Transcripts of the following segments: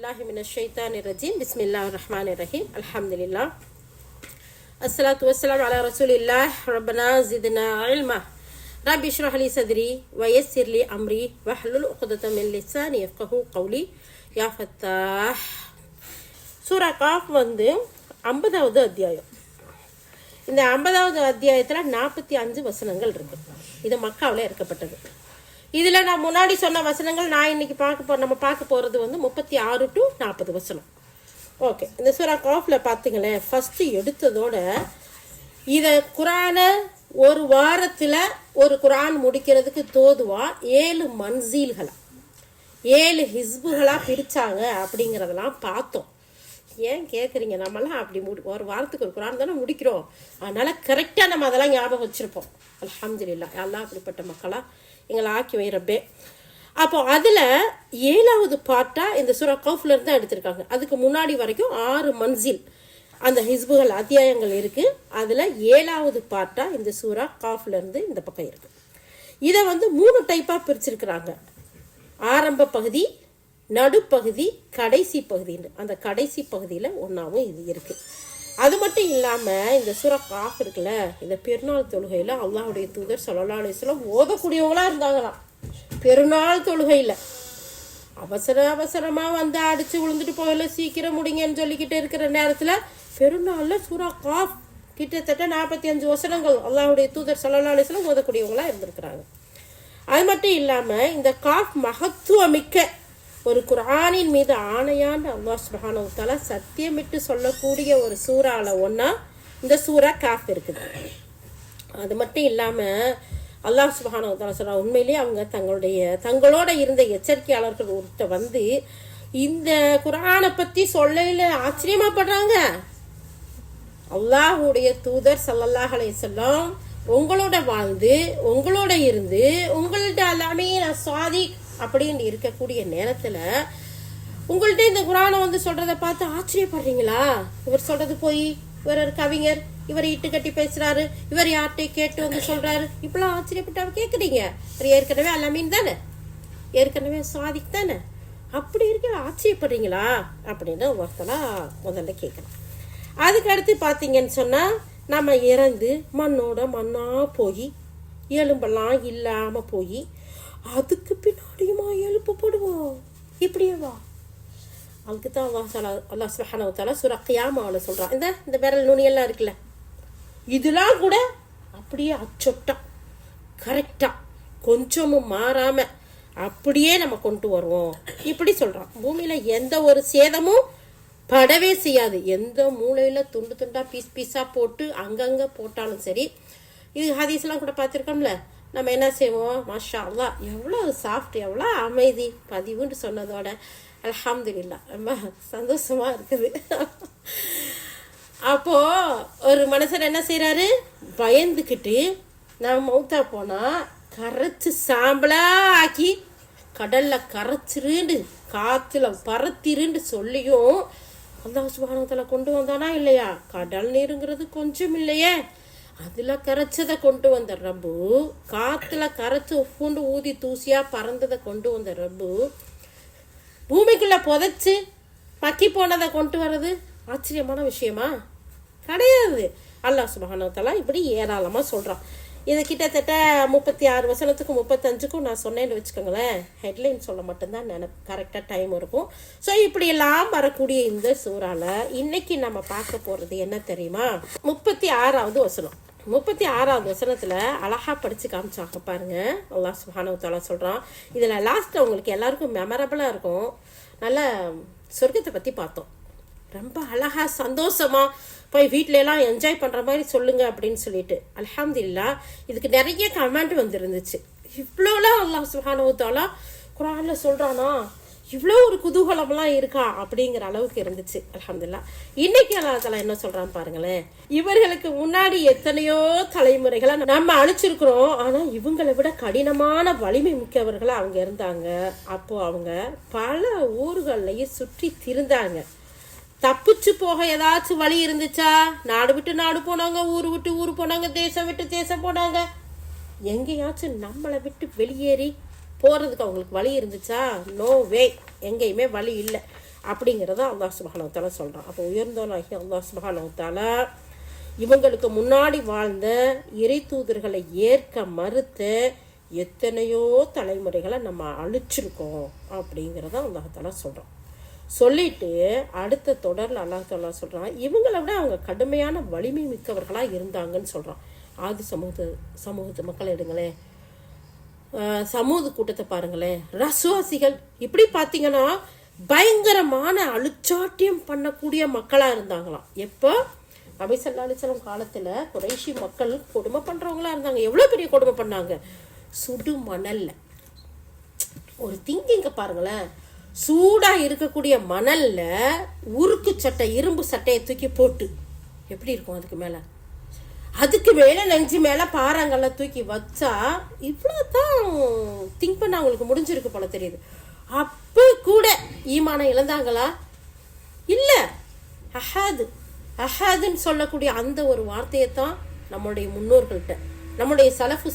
billahi minash shaitanir rajim. Bismillahir rahmanir rahim. Alhamdulillah. Assalatu wassalamu ala rasulillah. Rabbana zidna ilma. Rabbi shrah li sadri wa yassir li amri wahlul 'uqdatam min lisani yafqahu qawli. Ya Fattah. சூரா cough 50வது அத்தியாயம். இந்த 50வது அத்தியாயத்தில் 45 வசனங்கள் இருக்கு. இது மக்காவில் இறக்கப்பட்டது. இதில் நான் முன்னாடி சொன்ன வசனங்கள் நான் இன்னைக்கு நம்ம பார்க்க போகிறது 36 to 40 வசனம். ஓகே, இந்த சூரா காஃபில் பார்த்தீங்களேன், ஃபஸ்ட்டு எடுத்ததோட இதை குரானை ஒரு வாரத்தில் ஒரு குரான் முடிக்கிறதுக்கு தோதுவா 7 மன்சீல்களா 7 ஹிஸ்புகளாக பிரித்தாங்க அப்படிங்கிறதெல்லாம் பார்த்தோம். ஏன் கேட்குறீங்க? நம்மளாம் அப்படி ஒரு வாரத்துக்கு ஒரு குரான் தானே முடிக்கிறோம். அதனால் கரெக்டாக நம்ம அதெல்லாம் ஞாபகம் வச்சுருப்போம். அல்ஹம்துலில்லாஹ், எல்லாம் அப்படிப்பட்ட மக்களாக எங்களை ஆக்கி வைரப்பே. அப்போ அதில் 7வது பாட்டாக இந்த சூரா கௌஃப்ல இருந்து தான் எடுத்திருக்காங்க. அதுக்கு முன்னாடி வரைக்கும் 6 மன்சில் அந்த ஹிஸ்புகள் அத்தியாயங்கள் இருக்குது. அதில் 7வது பாட்டாக இந்த சூரா காஃப்ல இருந்து இந்த பக்கம் இருக்குது. இதை 3 டைப்பாக பிரிச்சிருக்கிறாங்க. ஆரம்ப பகுதி, நடுப்பகுதி, கடைசி பகுதின்னு. அந்த கடைசி பகுதியில் ஒன்றாவும் இது இருக்குது. அது மட்டும் இல்லாமல் இந்த சூரா காஃப் இருக்குல்ல, இந்த பெருநாள் தொழுகையில் அல்லாஹ்வுடைய தூதர் ஸல்லல்லாஹு அலைஹி வஸல்லம் ஓதக்கூடியவங்களாக இருந்தாங்களாம். பெருநாள் தொழுகையில் அவசரமாக அடித்து விழுந்துட்டு போகல, சீக்கிரம் முடிங்கன்னு சொல்லிக்கிட்டு இருக்கிற நேரத்தில் பெருநாளில் சூரா காஃப் கிட்டத்தட்ட 45 வசனங்கள் அல்லாஹ்வுடைய தூதர் ஸல்லல்லாஹு அலைஹி வஸல்லம் ஓதக்கூடியவங்களாக இருந்திருக்கிறாங்க. அது மட்டும் இல்லாமல் இந்த காஃப் மகத்துவமிக்க ஒரு குர்ஆனின் மீது ஆணையாண்டு அல்லாஹ் சுப்ஹானஹு வ தஆலா சத்தியமிட்டு சொல்லக்கூடிய ஒரு சூறால ஒன்றா இந்த சூரா காஃப் இருக்குது. அது மட்டும் இல்லாமல் அல்லாஹ் சுப்ஹானஹு வ தஆலா சொல்றா, உண்மையிலேயே அவங்க தங்களோட இருந்த எச்சரிக்கையாளர்கள் ஒருத்த இந்த குர்ஆனை பற்றி சொல்லையில் ஆச்சரியமாப்படுறாங்க. அல்லாஹ்வுடைய தூதர் ஸல்லல்லாஹு அலைஹி வஸல்லம் உங்களோட வாழ்ந்து உங்களோட இருந்து உங்கள்ட்ட எல்லாமே நான் சாதிக் அப்படின்னு இருக்கக்கூடிய நேரத்தில் உங்கள்கிட்ட இந்த குரானை சொல்றதை பார்த்து ஆச்சரியப்படுறீங்களா? இவர் சொல்றது போய், இவர் ஒரு கவிஞர், இவர் இட்டு கட்டி பேசுறாரு, இவர் யார்கிட்டையும் கேட்டு சொல்றாரு, இப்பெல்லாம் ஆச்சரியப்பட்டு கேட்குறீங்க. இவர் ஏற்கனவே அல்லாமீன் தானே, ஏற்கனவே சாதிக் தானே, அப்படி இருக்க ஆச்சரியப்படுறீங்களா அப்படின்னு ஒருத்தனா முதல்ல கேட்கலாம். அதுக்கு அடுத்து பார்த்தீங்கன்னு சொன்னால், நம்ம இறந்து மண்ணோட மண்ணாக போய் எலும்பெல்லாம் இல்லாமல் போய் அதுக்கு பின்னாடியுமா எழுப்பப்படுவோம். இப்படியேவா? அதுக்கு தான் அல்லாஹ் சுப்ஹானஹு வ தஆலா சூரா கியாமாவில் சொல்கிறான். இந்த விரல் நுனியெல்லாம் இருக்குல்ல, இதெல்லாம் கூட அப்படியே அச்சொட்டா கரெக்டாக கொஞ்சமும் மாறாமல் அப்படியே நம்ம கொண்டு வருவோம் இப்படி சொல்கிறான். பூமியில் எந்த ஒரு சேதமும் படவே செய்யாது. எந்த மூலையில் துண்டு துண்டாக பீஸாக போட்டு அங்கங்கே போட்டாலும் சரி. இது ஹதீஸ்லாம் கூட பார்த்துருக்கோம்ல, நம்ம என்ன செய்வோம், மாஷா அல்லாஹ் எவ்வளோ சாஃப்ட், எவ்வளோ அமைதி பதிவுன்னு சொன்னதோட அல்ஹம்துலில்லாஹ் ரொம்ப சந்தோஷமாக இருக்குது. அப்போது ஒரு மனுஷன் என்ன செய்கிறாரு, பயந்துக்கிட்டு நான் மௌத்தா போனால் கரைச்சி சாம்பலாக ஆக்கி கடலில் கரைச்சிருண்டு காற்றுல பறத்திருண்டு சொல்லியும் அல்லாஹ் சுப்ஹானஹு வ தஆலா கொண்டு வந்தானா இல்லையா? கடல் நீருங்கிறது கொஞ்சம் இல்லையே, அதில் கரைச்சதை கொண்டு வந்த ரப்பு, காற்றுல கரைச்சி உப்புண்டு ஊதி தூசியாக பறந்ததை கொண்டு வந்த ரப்பு, பூமிக்குள்ளே புதைச்சி மக்கி போனதை கொண்டு வர்றது ஆச்சரியமான விஷயமா? கிடையாது. அல்லாஹ் சுப்ஹானஹு வ தஆலா இப்படி ஏராளமாக சொல்கிறான். இது கிட்டத்தட்ட 36 வசனத்துக்கும் 35க்கும் நான் சொன்னேன்னு வச்சுக்கோங்களேன். ஹெட்லைன் சொல்ல மட்டும்தான் கரெக்டாக டைம் இருக்கும். ஸோ இப்படியெல்லாம் வரக்கூடிய இந்த சூறாவில் இன்னைக்கு நம்ம பார்க்க போகிறது என்ன தெரியுமா? 36வது வசனம். 36வது வசனத்தில் அழகாக படித்து காமிச்சாங்க பாருங்க. அல்லாஹ் சுப்ஹானஹு வ தஆலா சொல்கிறான். இதில் லாஸ்ட்டில் உங்களுக்கு எல்லாருக்கும் மெமரபிளாக இருக்கும். நல்ல சொர்க்கத்தை பற்றி பார்த்தோம். ரொம்ப அழகாக சந்தோஷமாக போய் வீட்டிலலாம் என்ஜாய் பண்ணுற மாதிரி சொல்லுங்க அப்படின்னு சொல்லிட்டு அல்ஹம்துலில்லாஹ் இதுக்கு நிறைய கமெண்ட் வந்துருந்துச்சு. இவ்வளோலாம் அல்லாஹ் சுப்ஹானஹு வ தஆலா குர்ஆனில் சொல்கிறானா, இவ்வளோ ஒரு குதூகலம்லாம் இருக்கா அப்படிங்கிற அளவுக்கு இருந்துச்சு. அல்ஹம்துலில்லாஹ். இன்னைக்கு அல்லாஹ் தஆலா என்ன சொல்கிறான்னு பாருங்களேன். இவர்களுக்கு முன்னாடி எத்தனையோ தலைமுறைகளை நம்ம அழிச்சிருக்கிறோம், ஆனால் இவங்களை விட கடினமான வலிமை மிக்கவர்களாக அவங்க இருந்தாங்க. அப்போது அவங்க பல ஊர்களையும் சுற்றி திரிந்தாங்க. தப்பிச்சு போக ஏதாச்சும் வழி இருந்துச்சா? நாடு விட்டு நாடு போனாங்க, ஊர் விட்டு ஊர் போனாங்க, தேசம் விட்டு தேசம் போனாங்க. எங்கேயாச்சும் நம்மளை விட்டு வெளியேறி போகிறதுக்கு அவங்களுக்கு வழி இருந்துச்சா? நோ வே, எங்கேயுமே வழி இல்லை. அப்படிங்கிறத அல்லாஹ் சுப்ஹானஹு வ தஆலா சொல்கிறான். அப்போ உயர்ந்தவனாகி அல்லாஹ் சுப்ஹானஹு வ தஆலா இவங்களுக்கு முன்னாடி வாழ்ந்த இறை தூதர்களை ஏற்க மறுத்த எத்தனையோ தலைமுறைகளை நம்ம அழிச்சிருக்கோம் அப்படிங்கிறத அல்லாஹ் தஆலா சொல்கிறான். சொல்லிட்டு அடுத்த தொடரில் அல்லாஹ் தஆலா சொல்கிறான், இவங்களை விட அவங்க கடுமையான வலிமை மிக்கவர்களாக இருந்தாங்கன்னு சொல்கிறான். ஆதி சமூகத்து மக்கள் எடுங்களேன், சமூக கூட்டத்தை பாருங்களேன், ரசுவாசிகள் இப்படி பார்த்தீங்கன்னா பயங்கரமான அழுச்சாட்டியம் பண்ணக்கூடிய மக்களாக இருந்தாங்களாம். எப்போ நபி ஸல்லல்லாஹு அலைஹி வஸல்லம் காலத்தில் குறைஷி மக்கள் கொடுமை பண்ணுறவங்களா இருந்தாங்க. எவ்வளோ பெரிய கொடுமை பண்ணாங்க, சுடு மணல்ல. ஒரு திங்கிங்க பாருங்களேன், சூடாக இருக்கக்கூடிய மணல்ல உருக்கு சட்டை இரும்பு சட்டையை தூக்கி போட்டு எப்படி இருக்கும், அதுக்கு மேலே நெஞ்சு மேலே பாறாங்கெல்லாம் தூக்கி வச்சா இவ்வளோ தான் திங்க் பண்ண அவங்களுக்கு முடிஞ்சிருக்கு போல தெரியுது. அப்போ கூட ஈமானம் இழந்தாங்களா? இல்லை. அஹாதுன்னு சொல்லக்கூடிய அந்த ஒரு வார்த்தையை தான் நம்மளுடைய முன்னோர்கள்ட்ட, நம்முடைய சலஃபு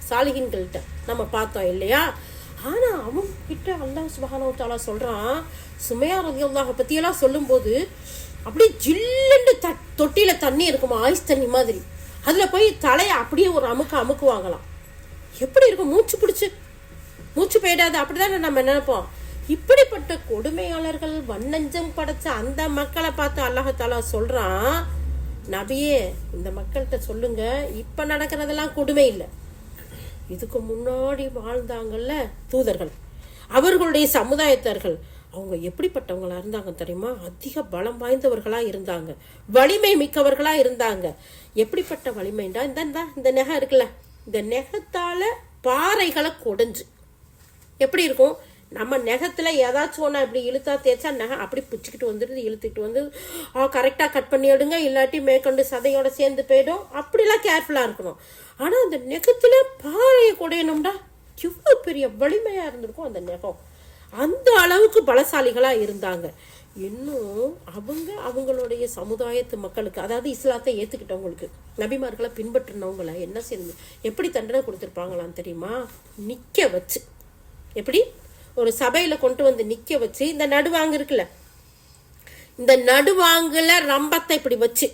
சாலிகின்கள்கிட்ட நம்ம பார்த்தோம் இல்லையா? ஆனால் அவங்க கிட்ட அல்லாஹ் சுப்ஹானஹு வ தஆலா சொல்கிறான், சுமையா ரலியல்லாஹு பற்றியெல்லாம் சொல்லும்போது அப்படியே ஜில்லுண்டு தொட்டியில் தண்ணி இருக்குமா, ஐஸ் தண்ணி மாதிரி, அதில் போய் தலையை அப்படியே ஒரு அமுக்குவாங்களாம். எப்படி இருக்கும், மூச்சு போயிடாது, அப்படிதானே நம்ம நினைப்போம். இப்படிப்பட்ட கொடுமையாளர்கள் வண்ணஞ்சம் படைச்ச அந்த மக்களை பார்த்து அல்லாஹ் தஆலா சொல்றான், நபியே இந்த மக்கள்கிட்ட சொல்லுங்க, இப்ப நடக்கிறதெல்லாம் கொடுமை இல்லை, இதுக்கு முன்னாடி வாழ்ந்தாங்கல்ல தூதர்கள், அவர்களுடைய சமுதாயத்தார்கள், அவங்க எப்படிப்பட்டவங்களா இருந்தாங்க தெரியுமா? அதிக பலம் வாய்ந்தவர்களா இருந்தாங்க, வலிமை மிக்கவர்களா இருந்தாங்க. எப்படிப்பட்ட வலிமைண்டா, இந்த நெகம் இருக்குல்ல, இந்த நெகத்தால பாறைகளை கொடைஞ்சு எப்படி இருக்கும், நம்ம நெகத்துல ஏதாச்சும் ஒன்றா இப்படி இழுத்தா தேய்ச்சா நெகம் அப்படி பிடிச்சிக்கிட்டு வந்துடுது, இழுத்துக்கிட்டு வந்து கரெக்டாக கட் பண்ணி எடுங்க, இல்லாட்டி மேற்கொண்டு சதையோட சேர்ந்து போயிடும், அப்படிலாம் கேர்ஃபுல்லாக இருக்கணும். ஆனால் அந்த நெகத்துல பாறையை குடையணும்டா எவ்வளோ பெரிய வலிமையாக இருந்திருக்கும் அந்த நெகம். அந்த அளவுக்கு பலசாலிகளாக இருந்தாங்க. இன்னும் அவங்களுடைய சமுதாயத்து மக்களுக்கு, அதாவது இஸ்லாத்தை ஏற்றுக்கிட்டவங்களுக்கு, நபிமார்களை பின்பற்றினவங்களை என்ன செய்யுது, எப்படி தண்டனை கொடுத்துருப்பாங்களான்னு தெரியுமா? நிற்க வச்சு, எப்படி ஒரு சபையில் கொண்டு வந்து நிற்க வச்சு, இந்த நடுவாங்கு இருக்குல்ல, இந்த நடுவாங்குல ரம்பத்தை இப்படி வச்சு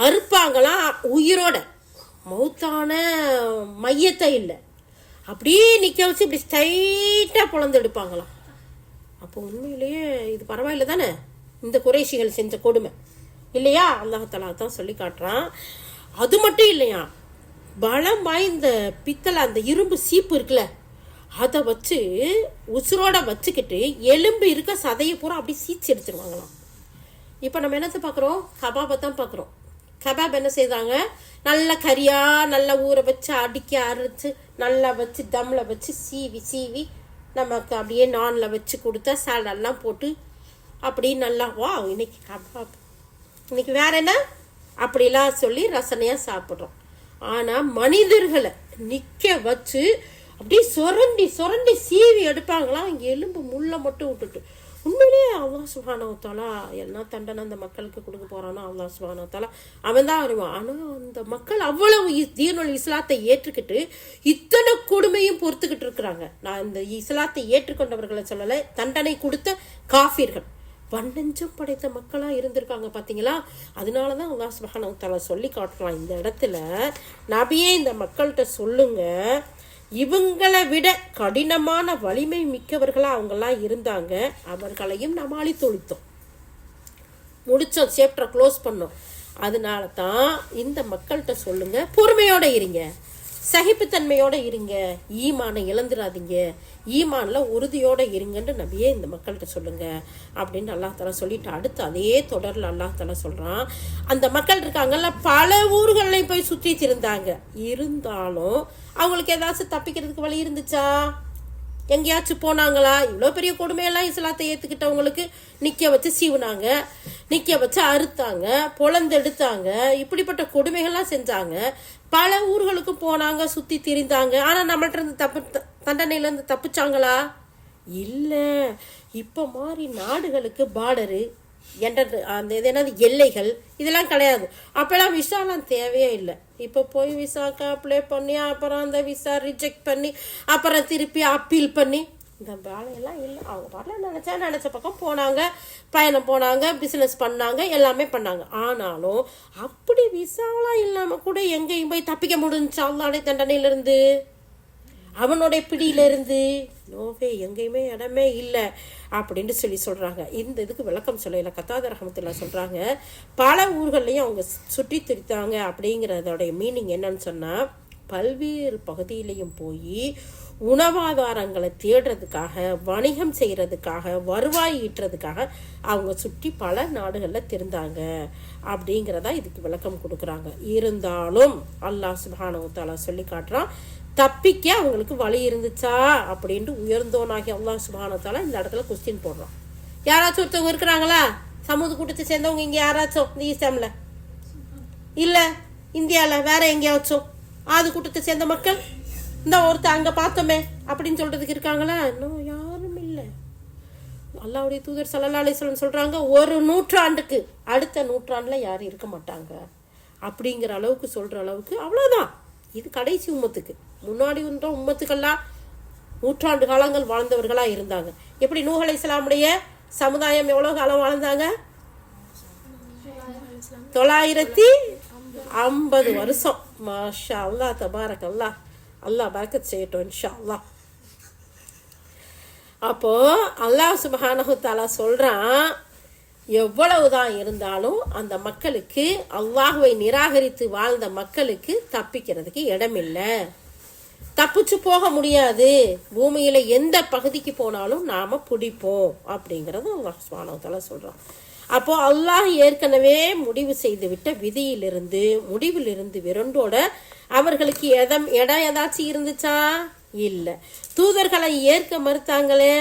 அறுப்பாங்களாம், உயிரோட மௌத்தான மையத்தை இல்லை, அப்படியே நிற்க வச்சு இப்படி ஸ்ட்ரைட்டாக பொழந்து எடுப்பாங்களாம். அப்போ உண்மையிலேயே இது பரவாயில்ல தானே, இந்த குறைஷிகள் செஞ்ச கொடுமை இல்லையா? அல்லாஹ் தஆலா தான் சொல்லி காட்டுறான். அது மட்டும் இல்லையா, பலம் வாய்ந்த பித்தளை அந்த இரும்பு சீப்பு இருக்குல்ல, அதை வச்சு உசுரோட வச்சுக்கிட்டு எலும்பு இருக்க சதையை பூரா அப்படி சீச்சு எடுத்துருவாங்களாம். இப்போ நம்ம என்னத்தை பார்க்குறோம், கபாபை தான் பார்க்குறோம். கபாப் என்ன செய்தாங்க, நல்லா கறியாக நல்லா ஊற வச்சு அடுக்கி அரைச்சி நல்லா வச்சு தம்மில் வச்சு சீவி நமக்கு அப்படியே நானில் வச்சு கொடுத்தா சாலெல்லாம் போட்டு அப்படி நல்லா, வா இன்னைக்கு கபாப், இன்னைக்கு வேற என்ன அப்படிலாம் சொல்லி ரசனையாக சாப்பிட்றோம். ஆனால் மனிதர்களை நிற்க வச்சு அப்படியே சொரண்டி சீவி எடுப்பாங்களாம், இங்கே எலும்பு முள்ளை மட்டும் விட்டுட்டு. உண்மையிலேயே அல்லாஹ் சுப்ஹானஹு வ தஆலா என்ன தண்டனை அந்த மக்களுக்கு கொடுக்க போறானோ அல்லாஹ் சுப்ஹானஹு வ தஆலா அவன் தான் அறிவான். ஆனால் அந்த மக்கள் அவ்வளவு தீனுல் இஸ்லாத்தை ஏற்றுக்கிட்டு இத்தனை கொடுமையும் பொறுத்துக்கிட்டு இருக்கிறாங்க. நான் இந்த இஸ்லாத்தை ஏற்றுக்கொண்டவர்களை சொல்லலை, தண்டனை கொடுத்த காஃபிர்கள் வண்ணஞ்சம் படைத்த மக்களாக இருந்திருக்காங்க பார்த்தீங்களா? அதனால தான் அல்லாஹ் சுப்ஹானஹு வ தஆலா சொல்லி காட்டுறான் இந்த இடத்துல, நபியே இந்த மக்கள்கிட்ட சொல்லுங்க, இவங்களை விட கடினமான வலிமை மிக்கவர்களாக அவங்கெல்லாம் இருந்தாங்க, அவர்களையும் நம்ம அழித்தொழித்தோம், முடிச்சோம், சேப்டரை க்ளோஸ் பண்ணோம். அதனால தான் இந்த மக்கள்கிட்ட சொல்லுங்க, பொறுமையோட இருங்க, சகிப்புத்தன்மையோட இருங்க, ஈமானை இழந்துடாதீங்க, ஈமான்ல உறுதியோட இருங்கன்னு நபியே இந்த மக்கள்கிட்ட சொல்லுங்க அப்படின்னு அல்லாஹ் தஆலா சொல்லிட்டு, அடுத்து அதே தொடரில் அல்லாஹ் தஆலா சொல்றான், அந்த மக்கள் இருக்காங்கல்ல பல ஊர்களையும் போய் சுற்றி திரிந்தாங்க, இருந்தாலும் அவங்களுக்கு ஏதாச்சும் தப்பிக்கிறதுக்கு வழி இருந்துச்சா? எங்கேயாச்சும் போனாங்களா? இவ்வளோ பெரிய கொடுமையெல்லாம் இஸ்லாத்தை ஏற்றுக்கிட்டவங்களுக்கு நிற்க வச்சு சீவுனாங்க, நிற்க வச்சு அறுத்தாங்க, பொழந்தெடுத்தாங்க, இப்படிப்பட்ட கொடுமைகள்லாம் செஞ்சாங்க. பல ஊர்களுக்கு போனாங்க, சுற்றி திரிந்தாங்க. ஆனால் நம்மள்ட்ட இருந்து தண்டனையிலேருந்து தப்பிச்சாங்களா? இல்லை. இப்போ மாதிரி நாடுகளுக்கு பார்டரு அந்த இது என்னது எல்லைகள் இதெல்லாம் கிடையாது. அப்போல்லாம் விசாலாம் தேவையே இல்லை. இப்போ போய் விசாக்கு அப்ளை பண்ணி அப்புறம் அந்த விசா ரிஜெக்ட் பண்ணி அப்புறம் திருப்பி அப்பீல் பண்ணி இந்த வேலையெல்லாம் இல்லை. அவங்க பாட்டில் நினச்ச பக்கம் போனாங்க, பயணம் போனாங்க, பிஸ்னஸ் பண்ணாங்க, எல்லாமே பண்ணாங்க. ஆனாலும் அப்படி விசாலாம் இல்லாமல் கூட எங்கேயும் போய் தப்பிக்க முடிஞ்சுச்சா அல்லாஹ்வுடைய தண்டனையிலிருந்து, அவனுடைய பிடியிலிருந்து? நோவே, எங்கேயுமே இடமே இல்லை அப்படின்னு சொல்கிறாங்க. இந்த இதுக்கு விளக்கம் சொல்லல கத்தாத ரஹமத்துல்லா சொல்கிறாங்க, பல ஊர்கள்லையும் அவங்க சுற்றி திரித்தாங்க. அப்படிங்கிறதோடைய மீனிங் என்னன்னு சொன்னால், பல்வேறு பகுதியிலையும் போய் உணவாதாரங்களை தேடுறதுக்காக, வணிகம் செய்கிறதுக்காக, வருவாய் ஈட்டுறதுக்காக அவங்க சுற்றி பல நாடுகளில் திருந்தாங்க அப்படிங்கிறதா இதுக்கு விளக்கம் கொடுக்குறாங்க. இருந்தாலும் அல்லாஹ் சுப்ஹானஹு வ தஆலா சொல்லி காட்டுறான், தப்பிக்க அவங்களுக்கு வழி இருந்துச்சா அப்படின்ட்டு உயர்ந்தோனாகி அல்லாஹ் சுப்ஹானஹு வ தஆலா இந்த இடத்துல கொஸ்டின் போடுறான். யாராச்சும் ஒருத்தவங்க இருக்கிறாங்களா சமூக கூட்டத்தை சேர்ந்தவங்க இங்கே யாராச்சும் இந்த ஈஸ்டாமில் இல்லை இந்தியாவில் வேற எங்கேயாச்சும் ஆது கூட்டத்தை சேர்ந்த மக்கள் இந்த ஒருத்தர் அங்கே பார்த்தோமே அப்படின்னு சொல்றதுக்கு இருக்காங்களா? இன்னும் யாரும் இல்லை. அல்லாஹ்வுடைய தூதர் ஸல்லல்லாஹு அலைஹி வஸல்லம் சொல்றாங்க, ஒரு நூற்றாண்டுக்கு அடுத்த நூற்றாண்டில் யாரும் இருக்க மாட்டாங்க அப்படிங்கிற அளவுக்கு சொல்ற அளவுக்கு. அவ்வளோதான், இது கடைசி உம்மத்துக்கு. முன்னாடி உம்மத்துக்கெல்லாம் நூற்றாண்டு காலங்கள் வாழ்ந்தவர்களா இருந்தாங்க. எப்படி நூஹ் அலைஹிஸ்ஸலாமுடைய சமுதாயம் எவ்வளோ காலம் வாழ்ந்தாங்க? 950 வருஷம். மாஷா அல்லாஹ், தபாரக் அல்லாஹ், அல்லாஹ் பரக்கத் செய்யட்டும் இன்ஷா அல்லாஹ். அப்போ அல்லாஹ் சுப்ஹானஹு தஆலா சொல்றான், எவ்வளவுதான் இருந்தாலும் அந்த மக்களுக்கு, அல்லாஹ்வை நிராகரித்து வாழ்ந்த மக்களுக்கு தப்பிக்கிறதுக்கு இடமில்லை, தப்பிச்சு போக முடியாது. பூமியில எந்த பகுதிக்கு போனாலும் நாம பிடிப்போம் அப்படிங்கறது அல்லாஹ் சுப்ஹானஹு வ தஆலா சொல்றான். அப்போ அல்லாஹ் ஏற்கனவே முடிவு செய்து விட்ட முடிவிலிருந்து விரண்டோட அவர்களுக்கு இடம் ஏதாச்சும் இருந்துச்சா? இல்லை. தூதர்களை ஏற்க மறுத்தாங்களே,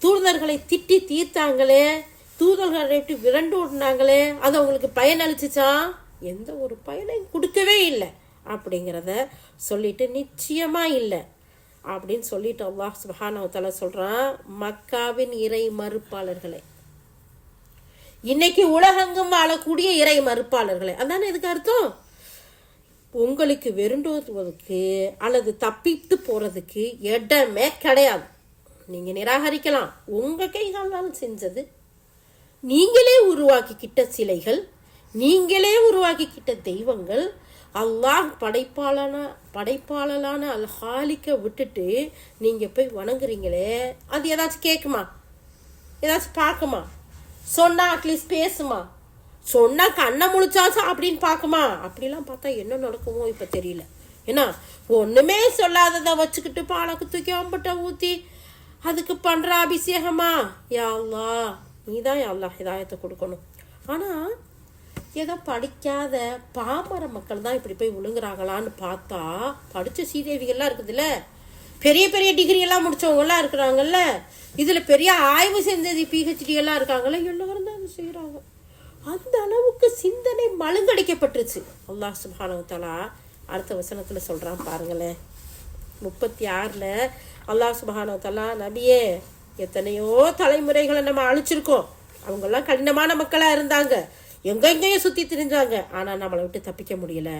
தூதர்களை திட்டி தீர்த்தாங்களே, தூதர்களை விரண்டு ஓடினாங்களே, அது அவங்களுக்கு பயன் அளிச்சுச்சா? எந்த ஒரு பயனையும் கொடுக்கவே இல்லை அப்படிங்கிறத சொல்லிட்டு, நிச்சயமா இல்லை அப்படின்னு சொல்லிட்டு அல்லாஹ் சுப்ஹானஹு வ தஆலா சொல்றான், மக்காவின் இறை மறுப்பாளர்களே, இன்னைக்கு உலகெங்கும் வாழக்கூடிய இறை மறுப்பாளர்களே, அதானே இதுக்கு அர்த்தம். உங்களுக்கு வெறுண்டோதுவதற்கு அல்லது தப்பித்து போறதுக்கு இடமே கிடையாது. நீங்க நிராகரிக்கலாம். உங்க கைகாலால் செஞ்சது, நீங்களே உருவாக்கிக்கிட்ட சிலைகள், நீங்களே உருவாக்கிக்கிட்ட தெய்வங்கள், அல்லாஹ் படைப்பாளனான அல் ஹாலிக்க விட்டுட்டு நீங்க போய் வணங்குறீங்களே, அது ஏதாச்சும் கேட்குமா? ஏதாச்சும் பார்க்குமா? சொன்னா அட்லீஸ்ட் பேசுமா? சொன்னா கண்ணை முழிச்சாச்சும் அப்படின்னு பார்க்குமா? அப்படிலாம் பார்த்தா என்ன நடக்குமோ இப்ப தெரியல. ஏன்னா ஒண்ணுமே சொல்லாததை வச்சுக்கிட்டு பாலக்கு தூக்கி அம்பட்ட ஊத்தி அதுக்கு பண்ற அபிஷேகமா? யா அல்லாஹ், நீதான் யா அல்லாஹ் ஹிதாயத்தை கொடுக்கணும். ஆனா ஏதோ படிக்காத பாமர மக்கள் தான் இப்படி போய் விழுங்குறாங்களான்னு பார்த்தா, படிச்ச சீதேவிகள்லாம் இருக்குதுல்ல, பெரிய பெரிய டிகிரி எல்லாம் முடிச்சவங்க எல்லாம் இருக்கிறாங்கல்ல, இதுல பெரிய ஆய்வு செஞ்சது பிஹெச்டி எல்லாம் இருக்காங்கல்ல, எல்லாரும் தான் செய்யறாங்க. அந்த அளவுக்கு சிந்தனை மழுங்கடிக்கப்பட்டுருச்சு. அல்லாஹ் சுப்ஹானஹு வ தஆலா அடுத்த வசனத்துல சொல்றான் பாருங்களேன், 36ல அல்லாஹ் சுப்ஹானஹு வ தஆலா, நபியே, எத்தனையோ தலைமுறைகளை நம்ம அழிச்சிருக்கோம், அவங்கெல்லாம் கடினமான மக்களா இருந்தாங்க, எங்கெங்கேயும் சுத்தி திரிஞ்சாங்க, ஆனா நம்மளை விட்டு தப்பிக்க முடியல.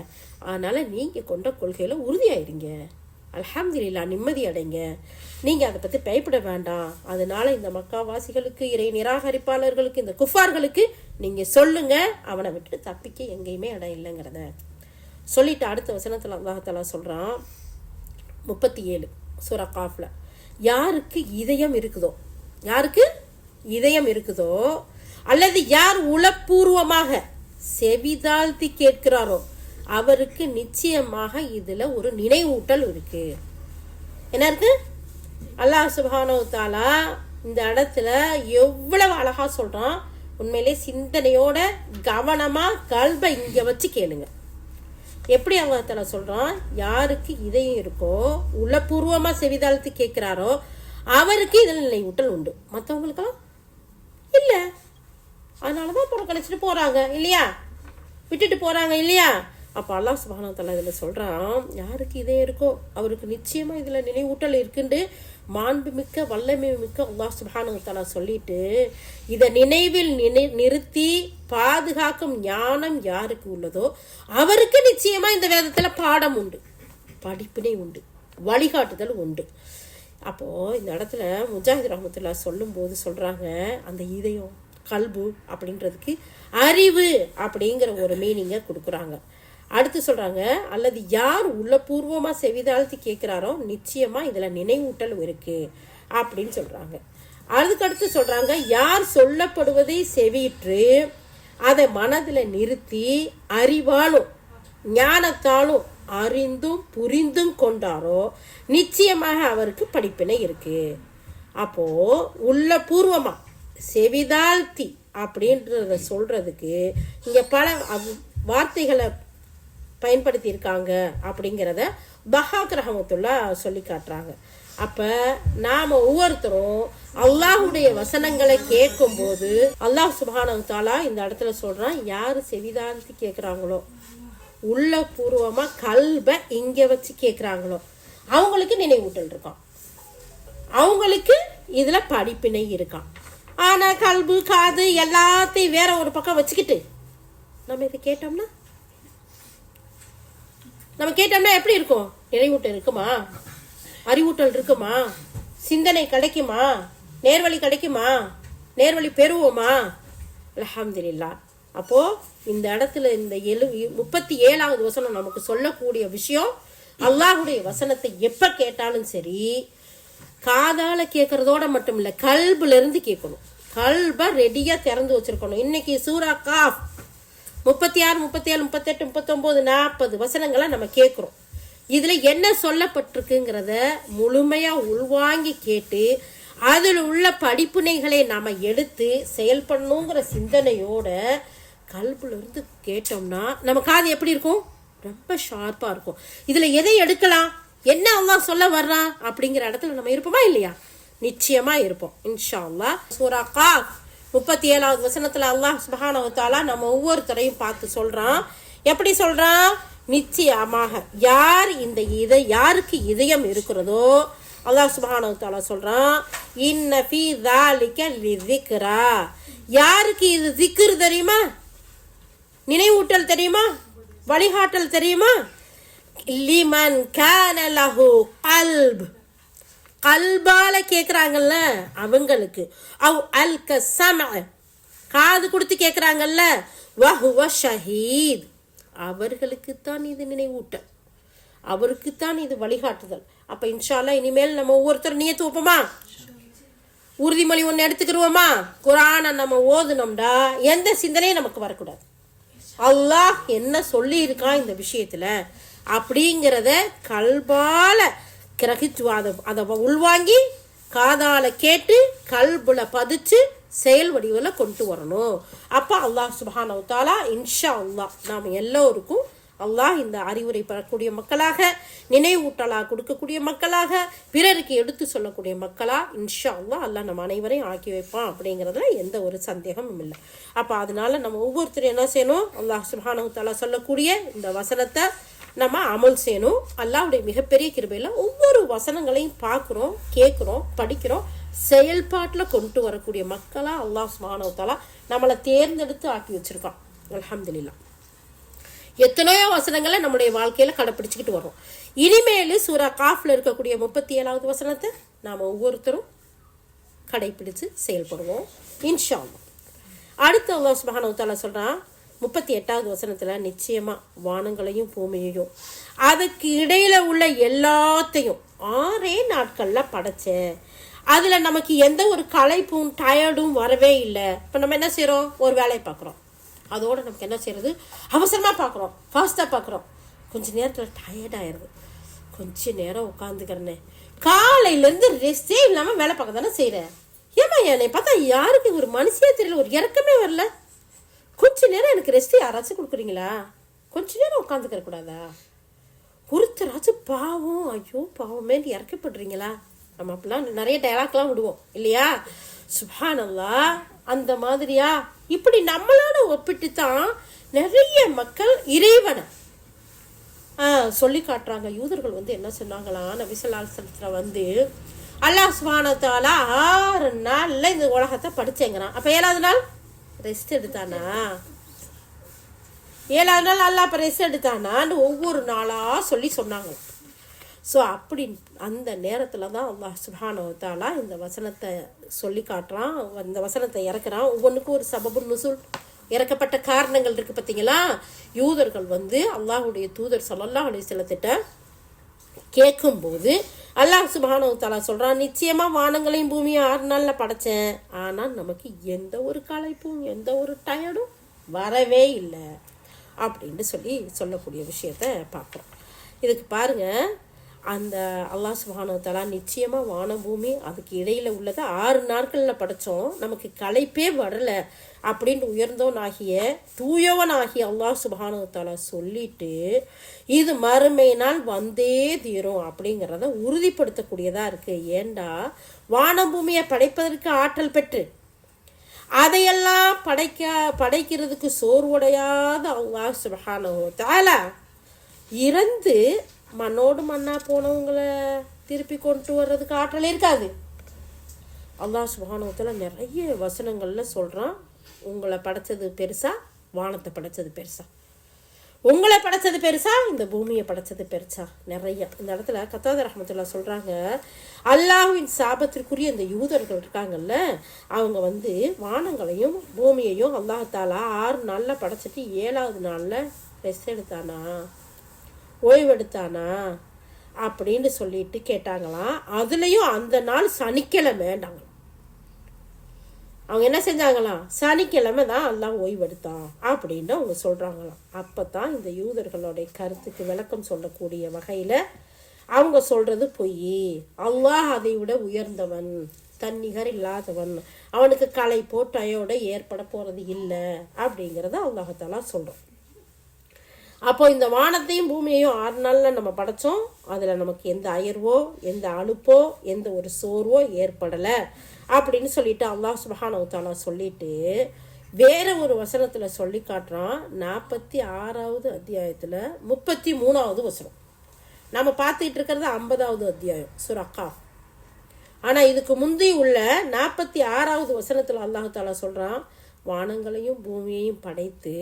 அதனால நீங்க கொண்ட கொள்கையில உறுதியாயிருங்க, அல்ஹம்துலில்லாஹ், நிம்மதி அடைங்க, நீங்க அதை பத்தி பயப்பட வேண்டாம். அதனால இந்த மக்காவாசிகளுக்கு, இறை நிராகரிப்பாளர்களுக்கு, இந்த குஃபார்களுக்கு நீங்க சொல்லுங்க, அவனை விட்டு தப்பிக்க எங்கேயுமே இடம் இல்லைங்கிறத சொல்லிட்டு அடுத்த வசனத்துல அல்லாஹ் தஆலா சொல்றான், 37 சூரா காஃப்ல, யாருக்கு இதயம் இருக்குதோ அல்லது யார் உளப்பூர்வமாக செவிதாழ்த்தி கேட்கிறாரோ அவருக்கு நிச்சயமாக இதுல ஒரு நினைவூட்டல் இருக்கு. என்ன இருக்கு? அல்லாஹ் சுப்ஹானஹு வ தஆலா இந்த இடத்துல எவ்வளவு அழகா சொல்றான். உண்மையிலே சிந்தனையோட கவனமா கல்பை இங்க வச்சு கேளுங்க. எப்படி அல்லாஹ் தஆலா சொல்றான், யாருக்கு இதயம் இருக்கோ, உளப்பூர்வமா செவிதாழ்த்தி கேட்கிறாரோ அவருக்கு இதில் நினைவூட்டல் உண்டு, மற்றவங்களுக்கெல்லாம் இல்ல. அதனாலதான் புறக்கணிச்சுட்டு போறாங்க இல்லையா, விட்டுட்டு போறாங்க இல்லையா. அப்ப அல்லாஹ் சுப்ஹானஹு வ தஆலா இதுல சொல்றான், யாருக்கு இதயம் இருக்கோ அவருக்கு நிச்சயமா இதுல நினைவூட்டல் இருக்குன்னு மாண்பு மிக்க வல்லமை மிக்க அல்லாஹ் சுப்ஹானஹு வ தஆலா சொல்லிட்டு, இதை நினைவில் நிறுத்தி பாதுகாக்கும் ஞானம் யாருக்கு உள்ளதோ அவருக்கு நிச்சயமா இந்த வேதத்துல பாடம் உண்டு, படிப்பினை உண்டு, வழிகாட்டுதல் உண்டு. அப்போது இந்த இடத்துல முஜாஹித் ரஹ்மத்துல்லாஹ் சொல்லும்போது சொல்கிறாங்க, அந்த இதயம் கல்பு அப்படின்றதுக்கு அறிவு அப்படிங்கிற ஒரு மீனிங்கை கொடுக்குறாங்க. அடுத்து சொல்கிறாங்க, அல்லது யார் உள்ளபூர்வமாக செவிதாழ்த்தி கேட்குறாரோ நிச்சயமாக இதில் நினைவூட்டல் இருக்குது அப்படின்னு சொல்கிறாங்க. அதுக்கடுத்து சொல்கிறாங்க, யார் சொல்லப்படுவதை செவியிற்று அதை மனதில் நிறுத்தி அறிவாலும் ஞானத்தாலும் அறிந்தும் புரிந்தும் கொண்டாரோ நிச்சயமாக அவருக்கு படிப்பினை இருக்கு. அப்போ உள்ளபூர்வமா செவிதாழ்த்தி அப்படின்றத சொல்றதுக்கு இங்க பல வார்த்தைகளை பயன்படுத்தி இருக்காங்க அப்படிங்கிறத பஹாக் ரஹ்மத்துல்லாஹ் சொல்லி காட்டுறாங்க. அப்ப நாம ஒவ்வொருத்தரும் அல்லாஹுடைய வசனங்களை கேட்கும் போது அல்லாஹ் சுப்ஹானஹு தஆலா இந்த இடத்துல சொல்றான், யாரு செவிதாழ்த்தி கேட்கிறாங்களோ உள்ள பூர்வமா கல்பை இங்க வச்சு கேட்கிறாங்களோ அவங்களுக்கு நினைவூட்டல் இருக்கான், அவங்களுக்கு இதுல படிப்பினை இருக்கான். ஆனா கல்பு காது எல்லாத்தையும் வேற ஒரு பக்கம் வச்சுக்கிட்டு நம்ம இதை கேட்டோம்னா எப்படி இருக்கும்? நினைவூட்டல் இருக்குமா? அறிவூட்டல் இருக்குமா? சிந்தனை கிடைக்குமா? நேர்வழி கிடைக்குமா? நேர்வழி பெறுவோமா? அல்ஹம்துலில்லாஹ். அப்போ இந்த இடத்துல இந்த 37வது வசனம் நமக்கு சொல்லக்கூடிய விஷயம், அல்லாஹுடைய வசனத்தை எப்ப கேட்டாலும் சரி காதால கேட்கறதோட மட்டும் இல்ல, கல்புல இருந்து கேட்கணும். கல்ப ரெடியா திறந்து வச்சிருக்கணும். இன்னைக்கு சூரா காஃப் 36, 37, 38, 39, 40 வசனங்களை நம்ம கேட்கிறோம். இதுல என்ன சொல்லப்பட்டிருக்குங்கிறத முழுமையா உள்வாங்கி கேட்டு அதில் உள்ள படிப்பினைகளை நாம எடுத்து செயல்படணுங்கிற சிந்தனையோட கல்புல இருந்து கேட்டோம்னா நம்ம காது எப்படி இருக்கும்? ரொம்ப ஷார்ப்பா இருக்கும். இதுல எதை எடுக்கலாம், என்ன அல்லாஹ் சொல்ல வர்றான் அப்படிங்கிற இடத்துல நம்ம இருப்போமா இல்லையா? நிச்சயமா இருப்போம் இன்ஷா அல்லாஹ். சூரா காஃப் 37வது வசனத்துல அல்லாஹ் சுப்ஹானஹு வ தஆலா நம்ம ஒவ்வொருத்தரையும் பார்த்து சொல்றான். எப்படி சொல்றான்? நிச்சயமாக யாருக்கு இதயம் இருக்கிறதோ அல்லாஹ் சுப்ஹானஹு வ தஆலா சொல்றான், இன்ன ஃபீ ஸாலிக லிذிக்ரா. யாருக்கு இது திக்ர் தெரியுமா? நினைவூட்டல் தெரியுமா? வழிகாட்டல் தெரியுமா? லிமன் கான லஹு கல்ப். கல்பால கேக்குறாங்கல்ல அவங்களுக்கு. அவ் அல்க சமஅ, காது கொடுத்து கேக்குறாங்கல்ல, வஹுவ ஷஹீத், அவர்களுக்குத்தான் இது நினைவூட்டல், அவருக்குத்தான் இது வழிகாட்டுதல். அப்ப இன்ஷா அல்லாஹ் இனிமேல் நம்ம ஒவ்வொருத்தரும் நியத்து வைப்போமா? உறுதிமொழி ஒன்று எடுத்துக்கிடுவோமா? குர்ஆனை நம்ம ஓதுனோம்டா எந்த சிந்தனையும் நமக்கு வரக்கூடாது. அல்லாஹ் என்ன சொல்லி இருக்கான் இந்த விஷயத்துல அப்படிங்கிறத கல்பால கிரகிச்சு அதை உள்வாங்கி காதால கேட்டு கல்புல பதிச்சு செயல் வடிவில் கொண்டு வரணும். அப்போ அல்லாஹ் சுப்ஹானஹு வ தஆலா இன்ஷா அல்லாஹ் நாம் எல்லோருக்கும் அல்லாஹ் இந்த அறிவுரை பெறக்கூடிய மக்களாக, நினைவூட்டலாக கொடுக்கக்கூடிய மக்களாக, பிறருக்கு எடுத்து சொல்லக்கூடிய மக்களா இன்ஷா அல்லாஹ் அல்லாஹ் நம்ம அனைவரையும் ஆக்கி வைப்பான் அப்படிங்கிறதுல எந்த ஒரு சந்தேகமும் இல்லை. அப்போ அதனால நம்ம ஒவ்வொருத்தரும் என்ன செய்யணும்? அல்லாஹ் சுப்ஹானஹு வ தஆலா சொல்லக்கூடிய இந்த வசனத்தை நம்ம அமல் செய்யணும். அல்லாஹ்வுடைய மிகப்பெரிய கிருபையில ஒவ்வொரு வசனங்களையும் பார்க்குறோம், கேட்குறோம், படிக்கிறோம், செயல்பாட்டில் கொண்டு வரக்கூடிய மக்களா அல்லாஹ் சுப்ஹானஹு வ தஆலா நம்மளை தேர்ந்தெடுத்து ஆக்கி வச்சிருக்கான். அல்ஹம்துலில்லாஹ். எத்தனையோ வசனங்களை நம்முடைய வாழ்க்கையில கடைப்பிடிச்சுக்கிட்டு வரோம். இனிமேல் சூரா காஃப்ல இருக்கக்கூடிய 37வது வசனத்தை நாம ஒவ்வொருத்தரும் கடைப்பிடிச்சு செயல்படுவோம் இன்ஷா அல்லாஹ். அடுத்து அல்லாஹ் சுப்ஹானஹு வ தஆலா சொல்றான் 38வது வசனத்துல, நிச்சயமா வானங்களையும் பூமியையும் அதுக்கு இடையில உள்ள எல்லாத்தையும் 6 நாட்கள்ல படைச்சேன். அதுல நமக்கு எந்த ஒரு களைப்பும் டயர்டும் வரவே இல்லை. இப்ப நம்ம என்ன செய்யறோம்? ஒரு வேலையை பார்க்குறோம், அதோட நமக்கு என்ன செய்யறது? அவசரமா பார்க்குறோம், ஃபாஸ்டா பார்க்குறோம், கொஞ்ச நேரத்தில் டயர்ட் ஆயிடுது, கொஞ்ச நேரம் உட்காந்துக்கிறேன்னு காலையிலேருந்து ரெஸ்டே இல்லாமல் வேலை பார்க்க தானே செய்கிறேன். ஏமா என்னை பார்த்தா யாருக்கு ஒரு மனுஷியே தெரியல, ஒரு இறக்கமே வரல, கொஞ்ச நேரம் எனக்கு ரெஸ்ட் யாராச்சும் கொடுக்குறீங்களா? கொஞ்ச நேரம் உட்காந்துக்கிற கூடாதா? ஒருத்தராச்சும் பாவம், ஐயோ பாவமேன்னு இறக்கப்படுறீங்களா? நம்ம அப்படிலாம் நிறைய டைலாக்லாம் விடுவோம் இல்லையா? சுப்ஹானல்லாஹ். அந்த மாதிரியா இப்படி நம்மளோட ஒப்பிட்டு தான் நிறைய மக்கள் இறைவனை சொல்லி காட்டுறாங்க. யூதர்கள் என்ன சொன்னாங்களா, நபி ஸல்லல்லாஹு அலைஹி வஸல்லம் அல்லாஹ் சுப்ஹானஹு வ தஆலா 6 நாள்ல இந்த உலகத்தை படிச்சேங்கிறான். அப்ப 7வது நாள் ரெஸ்ட் எடுத்தானா? 7வது நாள் அல்லாஹ் அப்ப ரெஸ்ட் எடுத்தானான்னு ஒவ்வொரு நாளா சொன்னாங்க. ஸோ அப்படி அந்த நேரத்தில் தான் அல்லாஹ் சுப்ஹானஹு வ தஆலா இந்த வசனத்தை சொல்லி காட்டுறான். இந்த வசனத்தை இறக்குறான். ஒவ்வொன்றுக்கும் ஒரு சபபு நுசுல், இறக்கப்பட்ட காரணங்கள் இருக்குது பார்த்தீங்களா. யூதர்கள் அல்லாஹுடைய தூதர் ஸல்லல்லாஹு அலைஹி வஸல்லத்திட்ட கேட்கும்போது அல்லாஹ் சுப்ஹானஹு வ தஆலா சொல்கிறான், நிச்சயமாக வானங்களையும் பூமியும் 6 நாளில் படைத்தேன், ஆனால் நமக்கு எந்த ஒரு களைப்பும் எந்த ஒரு டயர்டும் வரவே இல்லை அப்படின்னு சொல்லக்கூடிய விஷயத்த பார்க்குறோம். இதுக்கு பாருங்கள், அந்த அல்லாஹ் சுப்ஹானஹு வ தஆலா நிச்சயமாக வானம் பூமி அதுக்கு இடையில் உள்ளதை 6 நாட்களில் படைத்தோம், நமக்கு களைப்பே வரலை அப்படின்னு உயர்ந்தவனாகிய தூயவனாகிய அல்லாஹ் சுப்ஹானஹு வ தஆலா சொல்லிட்டு இது மறுமை நாள் வந்தே தீரும் அப்படிங்கிறத உறுதிப்படுத்தக்கூடியதாக இருக்குது. ஏண்டா வானம் பூமியை படைப்பதற்கு ஆற்றல் பெற்று அதையெல்லாம் படைக்கிறதுக்கு சோர்வுடையாத அல்லாஹ் சுப்ஹானஹு வ தஆலா இறந்து மண்ணோடு மண்ணா போனவங்களை திருப்பி கொண்டு வர்றதுக்கு ஆற்றல் இருக்காது. அல்லாஹ் சுப்ஹானஹு வ தஆலா நிறைய வசனங்களில் சொல்கிறான், உங்களை படைச்சது பெருசா, வானத்தை படைச்சது பெருசா, உங்களை படைச்சது பெருசா, இந்த பூமியை படைச்சது பெருசா. நிறைய இந்த இடத்துல கத்தாதா ரஹ்மத்துல்லாஹ் சொல்கிறாங்க, அல்லாஹ்வின் சாபத்திற்குரிய இந்த யூதர்கள் இருக்காங்கல்ல, அவங்க வானங்களையும் பூமியையும் அல்லாஹ் தாலா 6 நாளில் படைச்சிட்டு 7வது நாளில் ரெஸ்ட் எடுத்தானா, ஓய்வெடுத்தானா அப்படின்னு சொல்லிட்டு கேட்டாங்களாம். அதுலேயும் அந்த நாள் சனிக்கிழமைண்டாங்க. அவங்க என்ன செஞ்சாங்களாம், சனிக்கிழமை தான் அல்லாஹ் ஓய்வெடுத்தான் அப்படின்னு அவங்க சொல்கிறாங்களாம். அப்போ தான் இந்த யூதர்களுடைய கருத்துக்கு விளக்கம் சொல்லக்கூடிய வகையில் அவங்க சொல்கிறது பொய், அல்லாஹ் அதை விட உயர்ந்தவன், தன்னிகர் இல்லாதவன், அவனுக்கு களைப்போ டயோட ஏற்பட போகிறது இல்லை அப்படிங்கிறத அல்லாஹ் தஆலா சொல்கிறோம். அப்போ இந்த வானத்தையும் பூமியையும் 6 நாளில் நம்ம படைத்தோம், அதில் நமக்கு எந்த அயர்வோ எந்த அலுப்போ எந்த ஒரு சோர்வோ ஏற்படலை அப்படின்னு சொல்லிட்டு அல்லாஹ் சுப்ஹானஹு வ தஆலா சொல்லிட்டு வேற ஒரு வசனத்தில் சொல்லி காட்டுறான். 46வது அத்தியாயத்தில் 33வது வசனம். நம்ம பார்த்துக்கிட்டு இருக்கிறது 50வது அத்தியாயம் சூரா கஹ்ஃப். ஆனால் இதுக்கு முந்தி உள்ள 46வது வசனத்தில் அல்லாஹ் தஆலா சொல்கிறான், வானங்களையும் பூமியையும் படைத்து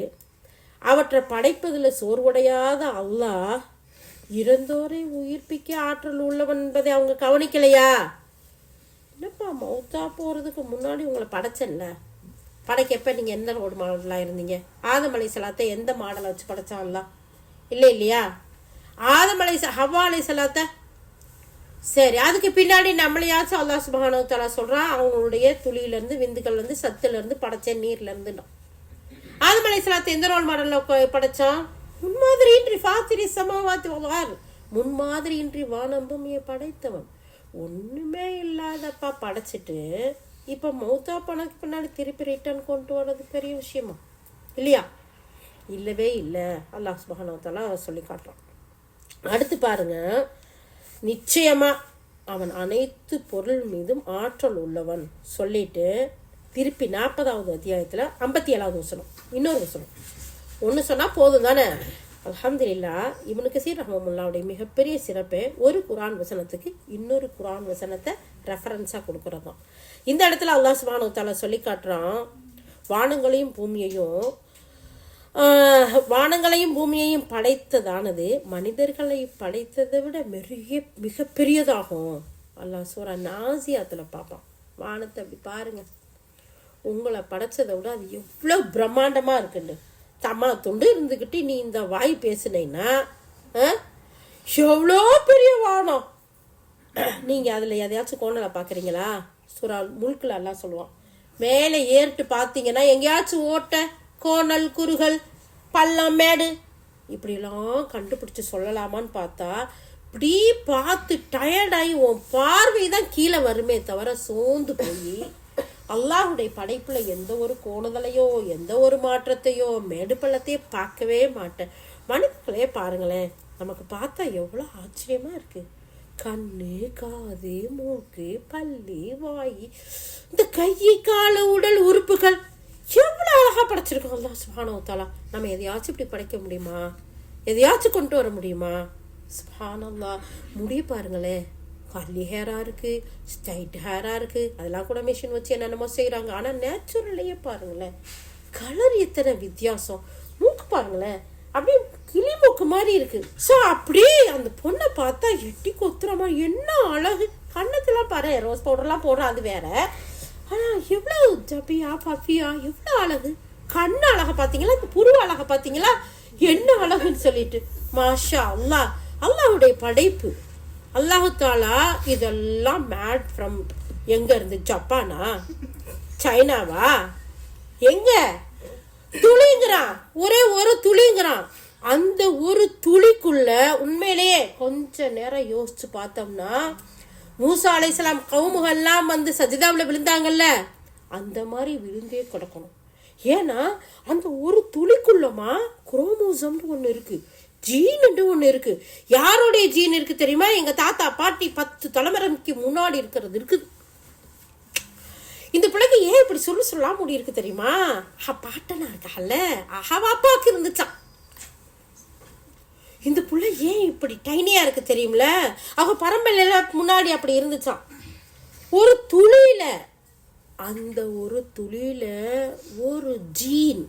அவற்றை படைப்பதில் சோர்வடையாத அல்லாஹ் இறந்தோரை உயிர்ப்பிக்க ஆற்றல் உள்ளவன் என்பதை அவங்க கவனிக்கலையா? என்னப்பா மௌத்தா போகிறதுக்கு முன்னாடி உங்களை படைச்சல்ல, படைக்கப்ப நீங்கள் எந்த ரோடு மாடலாக இருந்தீங்க? ஆதம் அலைஹிஸ்ஸலாத்தை எந்த மாடலை வச்சு படைச்சான்ல? இல்லையா? ஆதம் ஹவ்வா அலைஹிஸ்ஸலாத்தை சரி, அதுக்கு பின்னாடி நம்மளையாச்சும் அல்லாஹ் சுப்ஹானஹு வ தஆலா சொல்கிறான், அவங்களுடைய துளியிலேருந்து விந்துக்கள்லேருந்து சத்துலேருந்து படைச்சேன், நீர்லேருந்து. ஆதம் அலைஹிஸ்ஸலாத்தை எந்த ரோல் மாடலில் படைச்சான்? முன்மாதிரியின்றி ஃபாத்திரி ஸமாவாத்தி வல் அர்த், முன்மாதிரியின்றி வானம் பூமியை படைத்தவன். ஒன்றுமே இல்லாதப்பா படைச்சிட்டு இப்போ மௌத்தா பணக்கு பின்னாடி திருப்பி ரிட்டர்ன் கொண்டு வர்றது பெரிய விஷயமா இல்லையா? இல்லவே இல்லை. அல்லாஹ் சுப்ஹானஹு வ தஆலா சொல்லி காட்டுறான். அடுத்து பாருங்க, நிச்சயமா அவன் அனைத்து பொருள் மீதும் ஆற்றல் உள்ளவன் சொல்லிட்டு திருப்பி 40வது அத்தியாயத்தில் 57வது வசனம், இன்னொரு வசனம் ஒன்று சொன்னால் போதும் தானே. அல்ஹம்துலில்லாஹ், இப்னு கஸீர் ரஹ்மத்துல்லாஹுடைய மிகப்பெரிய சிறப்பே ஒரு குர்ஆன் வசனத்துக்கு இன்னொரு குர்ஆன் வசனத்தை ரெஃபரன்ஸாக கொடுக்குறது தான். இந்த இடத்துல அல்லாஹ் சுப்ஹானஹு வ தஆலா சொல்லி காட்டுறான், வானங்களையும் பூமியையும் படைத்ததானது மனிதர்களை படைத்ததை விட மிகப்பெரியதாகும். அல்லாஹ் சூரா நாசியாத்தில் பார்ப்பான், வானத்தை அப்படி பாருங்க, உங்களை படைச்சதை விட அது எவ்வளோ பிரம்மாண்டமாக இருக்குன்னு. தம்மா துண்டு இருந்துக்கிட்டு நீ இந்த வாய் பேசுனீன்னா எவ்வளோ பெரிய வானம். நீங்கள் அதில் எதையாச்சும் கோணலை பார்க்குறீங்களா? சூரா முல்கில் எல்லாம் சொல்லுவான், மேலே ஏறிட்டு பார்த்தீங்கன்னா எங்கேயாச்சும் ஓட்டை, கோணல், குறுகல், பள்ளம், மேடு இப்படிலாம் கண்டுபிடிச்சி சொல்லலாமான்னு பார்த்தா இப்படி பார்த்து டயர்டாகி உன் பார்வை தான் கீழே வருமே தவிர சோர்ந்து போய் அல்லாஹுடைய படைப்பில் எந்த ஒரு கோணுதலையோ எந்த ஒரு மாற்றத்தையோ மேடு பள்ளத்தையோ பார்க்கவே மாட்டேன். மனிதர்களே பாருங்களேன், நமக்கு பார்த்தா எவ்வளோ ஆச்சரியமாக இருக்குது. கண்ணு, காது, மூக்கு, பல்லு, வாய், இந்த கை, கால, உடல் உறுப்புகள் எவ்வளோ அழகாக படைச்சிருக்கோம் அல்லாஹ் சுப்ஹானஹு வ தஆலா. நம்ம எதையாச்சும் இப்படி படைக்க முடியுமா? எதையாச்சும் கொண்டு வர முடியுமா? சுப்ஹானல்லாஹ். முடிய பாருங்களேன், கர்லி ஹேராக இருக்குது, ஸ்ட்ரைட் ஹேராக இருக்குது, அதெல்லாம் கூட மிஷின் வச்சு என்னென்னமோ செய்கிறாங்க. ஆனால் நேச்சுரலையே பாருங்களேன், கலர் எத்தனை வித்தியாசம். மூக்கு பாருங்களேன், அப்படியே கிளிமொக்கு மாதிரி இருக்கு. ஸோ அப்படியே அந்த பொண்ணை பார்த்தா எட்டி கொத்துறமா, என்ன அழகு, கண்ணத்துலாம் பாரு ரோஸ் பவுடர்லாம் போடுறோம் அது வேற, ஆனால் எவ்வளோ ஜப்பியா பஃபியா, எவ்வளோ அழகு, கண்ணு அழகா பார்த்தீங்களா, இந்த புருவ அழகா பார்த்தீங்களா, என்ன அழகுன்னு சொல்லிட்டு மாஷா அல்லா, அல்லாஹ்வுடைய படைப்பு. அல்லாஹு தாலா இதெல்லாம் மேட் ஃப்ரம் எங்க இருந்து, ஜப்பானா, சைனாவா, எங்க துளிங்கிறான், ஒரே ஒரு துளிங்கிறான். அந்த ஒரு துளிக்குள்ள உண்மையிலேயே கொஞ்ச நேரம் யோசிச்சு பார்த்தோம்னா, மூசா அலைஹிஸ்ஸலாம் கவுமுகெல்லாம் வந்து சஜிதாவில் விழுந்தாங்கல்ல, அந்த மாதிரி விழுந்தே கிடக்கணும். ஏன்னா அந்த ஒரு துளிக்குள்ளமா குரோமோசம்னு ஒன்று இருக்கு, ஜீன்னு ஒன்று இருக்கு. யாருடைய ஜீன் இருக்கு தெரியுமா? எங்க தாத்தா பாட்டி 10 தலைமுறைக்கு முன்னாடி இருக்கிறது இருக்குது. இந்த பிள்ளைக்கு ஏன் இப்படி சொல்லலாம் முடி இருக்கு தெரியுமா? பாட்டனா இருக்கால, அப்பாவுக்கு இருந்துச்சான். இந்த புள்ள ஏன் இப்படி டைனியா இருக்கு தெரியுமில, அவ பரம்பரையில முன்னாடி அப்படி இருந்துச்சான். ஒரு துளியில, அந்த ஒரு துளியில ஒரு ஜீன்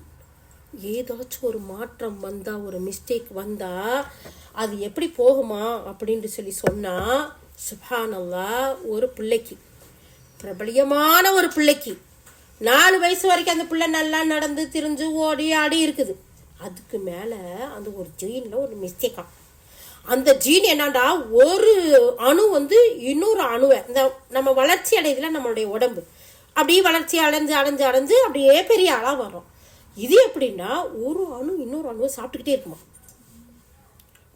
ஏதாச்சும் ஒரு மாற்றம் வந்தா, ஒரு மிஸ்டேக் வந்தா அது எப்படி போகுமா அப்படின்னு சொல்லி சொன்னா, சுப்ஹானல்லாஹ், ஒரு பிள்ளைக்கு, பிரபலியமான ஒரு பிள்ளைக்கு 4 வயசு வரைக்கும் அந்த பிள்ளை நல்லா நடந்து திரிஞ்சு ஓடி ஆடி இருக்குது. அதுக்கு மேலே அந்த ஒரு ஜீனில் ஒரு மிஸ்டேக்கா. அந்த ஜீன் என்னண்டா, ஒரு அணு வந்து இன்னொரு அணுவை, இந்த நம்ம வளர்ச்சி அடையதில் நம்மளுடைய உடம்பு அப்படியே வளர்ச்சி அடைஞ்சு அடைஞ்சு அடைஞ்சு அப்படியே பெரிய ஆளாக வரும். இது எப்படின்னா, ஒரு அணு இன்னொரு அணுவை சாப்பிட்டுக்கிட்டே இருக்குமா,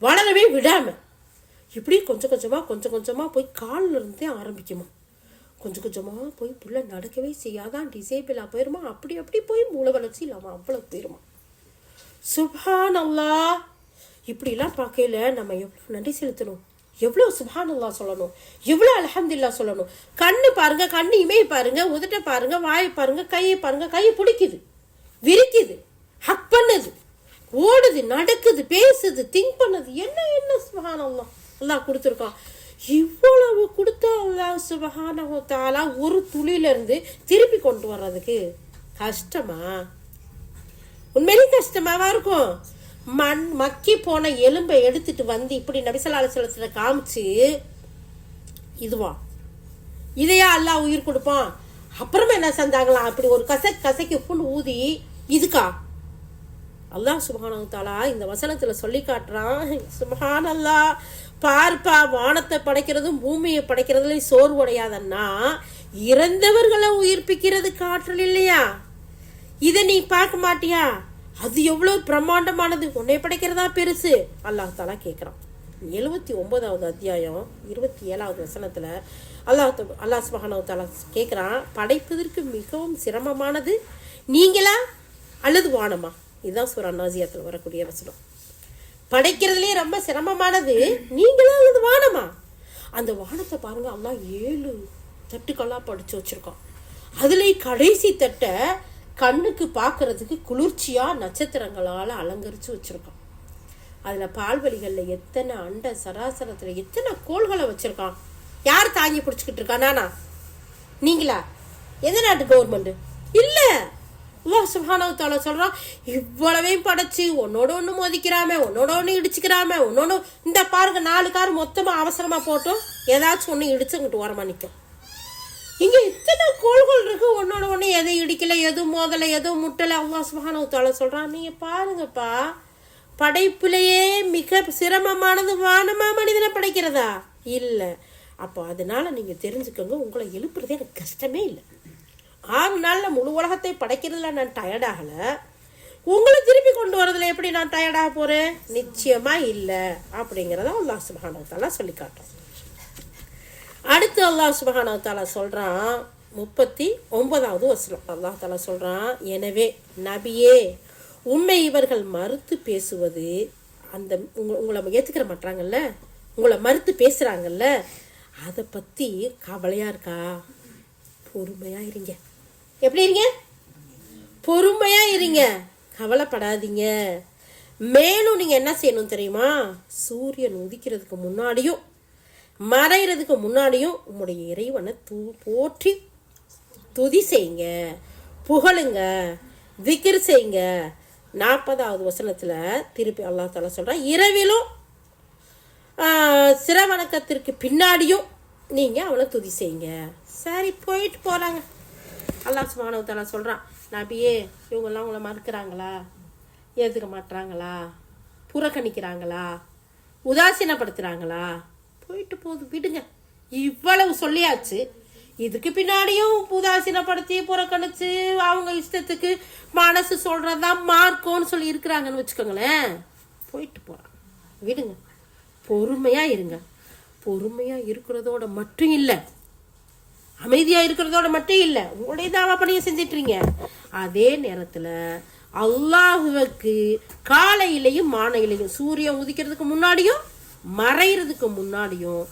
வளரவே விடாமல். இப்படி கொஞ்சம் கொஞ்சமாக போய் காலில் இருந்தே ஆரம்பிக்குமா, கொஞ்சம் கொஞ்சமாக போய் புள்ள நடக்கவே செய்யாதான் டிசேபிளாக போயிருமா, அப்படி போய் மூளை வளர்ச்சி இல்லாமல் அவ்வளோ போயிருமா. சுப்ஹானல்லாஹ். இப்படிலாம் பார்க்கையில நம்ம எவ்வளோ நன்றி செலுத்தணும், எவ்வளோ சுப்ஹானல்லாஹ் சொல்லணும், எவ்வளோ அல்ஹம்துலில்லாஹ் சொல்லணும். கண்ணு பாருங்க, கண்ணு இமையை பாருங்க, உதட்ட பாருங்க, வாயை பாருங்க, கையை பாருங்க, கையை பிடிக்குது, விரிக்குது, ஹக் பண்ணுது, ஓடுது, நடக்குது, பேசுது, திங்க் பண்ணுது. என்ன சுப்ஹானல்லாஹ் அல்லாஹ் கொடுத்துருக்கான். இவ்வளவு கொடுத்தா அல்லாஹ் சுப்ஹானஹு தஆலா ஒரு துளியிலிருந்து திருப்பி கொண்டு வர்றதுக்கு கஷ்டமா? உண்மையிலே கஷ்டமாவா இருக்கும்? மக்கி போன எலும்பை எடுத்துட்டு வந்து இப்படி நபி ஸல்லல்லாஹு அலைஹி வஸல்லம் காமிச்சு, இதுவா இதையா அல்லாஹ் உயிர் கொடுப்பான்? அப்புறமா என்ன செஞ்சாங்களாம், அப்படி ஒரு கசைக்கு புண்ணு ஊதி, இதுக்கா? அல்லாஹ் சுப்ஹானஹு தஆலா இந்த வசனத்துல சொல்லி காட்டுறான். சுப்ஹானல்லாஹ், பார்ப்பா, வானத்தை படைக்கிறதும் பூமியை படைக்கிறதுலையும் சோர்வடையாதன்னா இறந்தவர்களை உயிர்ப்பிக்கிறது ஆற்றல் இல்லையா? இதை நீ பார்க்க மாட்டியா? அது எவ்வளவு பிரம்மாண்டமானது, உன்னை படைக்கிறதா பெருசு. அல்லாஹ் தாலா கேட்கிறான். 79வது அத்தியாயம் 27வது வசனத்துல அல்லாஹ் சுப்ஹானஹு தஆலா கேட்கிறான், படைப்பதற்கு மிகவும் சிரமமானது நீங்களா அல்லது வானமா? இதுதான் சூரா நாசியாத்துல வரக்கூடிய வசனம். படைக்கிறதுலே ரொம்ப சிரமமானது நீங்களா அல்லது வானமா? அந்த வானத்தை பாருங்க, அல்லாஹ் 7 தட்டுக்களா படிச்சு வச்சிருக்கான். அதுல கடைசி தட்டை கண்ணுக்கு பார்க்கறதுக்கு குளிர்ச்சியா நட்சத்திரங்களால அலங்கரிச்சு வச்சிருக்கான். அதுல பால்வெளிகள்ல எத்தனை அண்ட சராசரத்துல எத்தனை கோள்களை வச்சிருக்கான். யார் தாங்கி பிடிச்சுக்கிட்டு இருக்கா? நானா? நீங்களா? எந்த நாட்டு கவர்மெண்ட்? இல்ல. அல்லாஹ் சுப்ஹானஹு தஆலா சொல்றான், இவ்வளவையும் படைச்சு உன்னோட ஒண்ணு மோதிக்கிறாம, உன்னோட ஒண்ணு இடிச்சுக்கிறாம, உன்னோட இந்த பாருங்க 4 கார் மொத்தமா அவசரமா போட்டோம், ஏதாச்சும் ஒண்ணு இடிச்சு அங்கிட்டு ஓரமா நிற்கும். இங்க இத்தனை கோள்கள் இருக்கு, உன்னோட ஒண்ணு எதை இடிக்கல, எதுவும் மோதலை, எதுவும் முட்டலை. அல்லாஹ் சுப்ஹானஹு தஆலா சொல்றான், நீங்க பாருங்கப்பா, படைப்புலயே மிக சிரமமானது வானமா மனிதனை படைக்கிறதா? இல்ல. அப்போ அதனால நீங்க தெரிஞ்சுக்கோங்க, உங்களை எழுப்புறதே எனக்கு கஷ்டமே இல்லை. 6 நாள்ல முழு உலகத்தை படைக்கிறதுல நான் டயர்டாகல, உங்களை திருப்பி கொண்டு வரதுல எப்படி நான் டயர்டாக போறேன்? நிச்சயமா இல்லை அப்படிங்கிறத அல்லாஹ் சுப்ஹானஹு தஆலா சொல்லி காட்டுறோம். அடுத்து அல்லாஹ் சுப்ஹானஹு தஆலா சொல்றான் 39வது வசனம். அல்லாஹ் தஆலா சொல்றான், எனவே நபியே, உண்மை இவர்கள் மறுத்து பேசுவது, அந்த உங்களை ஏத்துக்கிற மாட்டாங்கல்ல, உங்களை மறுத்து பேசுறாங்கல்ல, அதை பத்தி கவலையா இருக்கா? பொறுமையா இருங்க. எப்படி இருங்க? பொறுமையா இருங்க, கவலைப்படாதீங்க. மேலும் நீங்க என்ன செய்யணும் தெரியுமா? சூரியன் உதிக்கிறதுக்கு முன்னாடியும் மறைகிறதுக்கு முன்னாடியும் உங்களுடைய இறைவனை போற்றி துதி செய்யுங்க, புகழுங்க, விக்ர் செய்யுங்க, 40வது வசனத்தில் திருப்பி அல்லாஹ் தஆலா சொல்கிறான், இரவிலும் சிரவணக்கத்திற்கு பின்னாடியும் நீங்கள் அவனை துதி செய்யுங்க. சரி, போயிட்டு போகிறாங்க. அல்லாஹ் சுப்ஹானஹு வ தஆலா சொல்கிறான், நபியே இவங்கெல்லாம் உங்களை மறுக்கிறாங்களா, ஏற்றுக்க மாட்டுறாங்களா, புறக்கணிக்கிறாங்களா, உதாசீனப்படுத்துகிறாங்களா, போயிட்டு போகுது, விடுங்க. இவ்வளவு சொல்லியாச்சு. இதுக்கு பின்னாடியும் உதாசீனப்படுத்தி புறக்கணிச்சு அவங்க இஷ்டத்துக்கு மனசு சொல்றதான் மார்க்கோன்னு சொல்லி இருக்கிறாங்கன்னு வச்சுக்கோங்களேன். போயிட்டு போறாங்க, விடுங்க. பொறுமையா இருங்க. பொறுமையா இருக்கிறதோட மட்டும் இல்லை, அமைதியா இருக்கிறதோட மட்டும் இல்லை, உங்களுடைய தாவா பணியை செஞ்சிட்றீங்க. அதே நேரத்துல அல்லாஹுவுக்கு காலையிலையும் மாலையிலையும், சூரியன் உதிக்கிறதுக்கு முன்னாடியும் மறைகிறதுக்கு முன்னாடியும்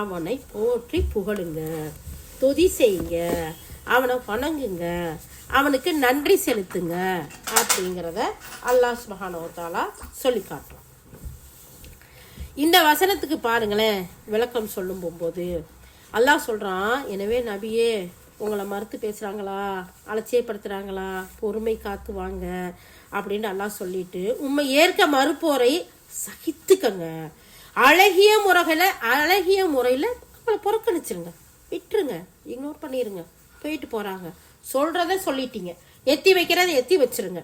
அவனை போற்றி புகழுங்க, துதி செய்யுங்க, அவனை வணங்குங்க, அவனுக்கு நன்றி செலுத்துங்க அப்படிங்கிறத அல்லாஹ் சுப்ஹானஹு வ தஆலா சொல்லி காட்டுறான். இந்த வசனத்துக்கு பாருங்களேன், விளக்கம் சொல்லும் போகும்போது அல்லாஹ் சொல்றான், எனவே நபியே உங்களை மறுத்து பேசுறாங்களா, அலட்சியப்படுத்துறாங்களா, பொறுமை காத்து வாங்க அப்படின்னு அல்லாஹ் சொல்லிட்டு உண்மை ஏற்க மறுப்போரை சகித்துக்கங்க, அழகிய முறையில் அவங்களை புறக்கணிச்சிருங்க, விட்டுருங்க, இக்னோர் பண்ணிடுங்க. போயிட்டு போகிறாங்க, சொல்கிறத சொல்லிட்டீங்க, எத்தி வைக்கிறத எத்தி வச்சிருங்க.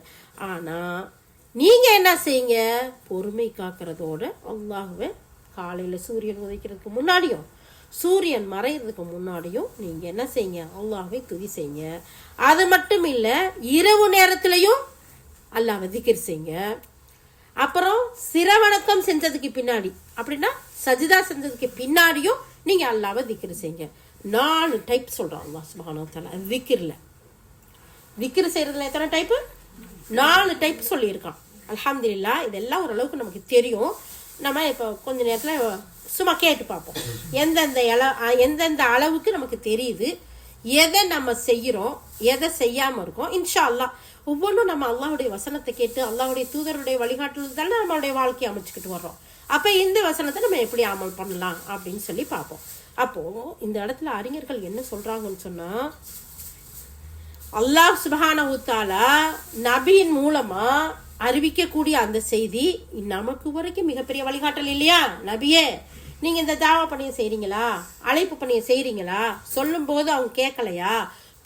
ஆனால் நீங்கள் என்ன செய்யுங்க, பொறுமை காக்கிறதோட அல்லாஹ்வை காலையில் சூரியன் உதைக்கிறதுக்கு முன்னாடியும் சூரியன் மறைகிறதுக்கு முன்னாடியும் நீங்கள் என்ன செய்யுங்க, அல்லாஹ்வை துதி செய்யுங்க. அது மட்டும் இல்லை, இரவு நேரத்துலையும் அல்லாஹ்வை திக்ர் செய்யுங்க. அப்புறம் சிரவணக்கம் செஞ்சதுக்கு பின்னாடி, அப்படின்னா சஜிதா செஞ்சதுக்கு பின்னாடியும் நீங்க அல்லாஹ்வை திக்ர் செய்யுங்க. 4 டைப் சொல்றான் அல்லாஹ் சுப்ஹானஹு வ தஆலா திக்ர்ல. திக்ர் செய்யறதுல எத்தனை டைப்? 4 டைப் சொல்லியிருக்கான். அல்ஹம்துலில்லாஹ், இதெல்லாம் ஓரளவுக்கு நமக்கு தெரியும். நம்ம இப்போ கொஞ்ச நேரத்தில் சும்மா கேட்டு பார்ப்போம், எந்தெந்த அளவுக்கு நமக்கு தெரியுது, எதை நம்ம செய்கிறோம், எதை செய்யாமல் இருக்கோம். இன்ஷா அல்லாஹ் ஒவ்வொன்றும் நம்ம அல்லாஹ்வுடைய வசனத்தை கேட்டு அல்லாஹ்வுடைய தூதருடைய வழிகாட்டுதல் தானே நம்மளுடைய வாழ்க்கையை அமைச்சுக்கிட்டு வர்றோம். அப்போ இந்த வசனத்தை நம்ம எப்படி அமல் பண்ணலாம் அப்படின்னு சொல்லி பார்ப்போம். அப்போது இந்த இடத்துல அறிஞர்கள் என்ன சொல்கிறாங்கன்னு சொன்னால், அல்லாஹ் சுப்ஹானஹு வ தஆலா நபியின் மூலமாக அறிவிக்கக்கூடிய அந்த செய்தி நமக்கு வரைக்கும் மிகப்பெரிய வழிகாட்டல் இல்லையா? நபியே, நீங்கள் இந்த தாவா பணியை செய்கிறீங்களா, அழைப்பு பணியை செய்கிறீங்களா, சொல்லும்போது அவங்க கேட்கலையா,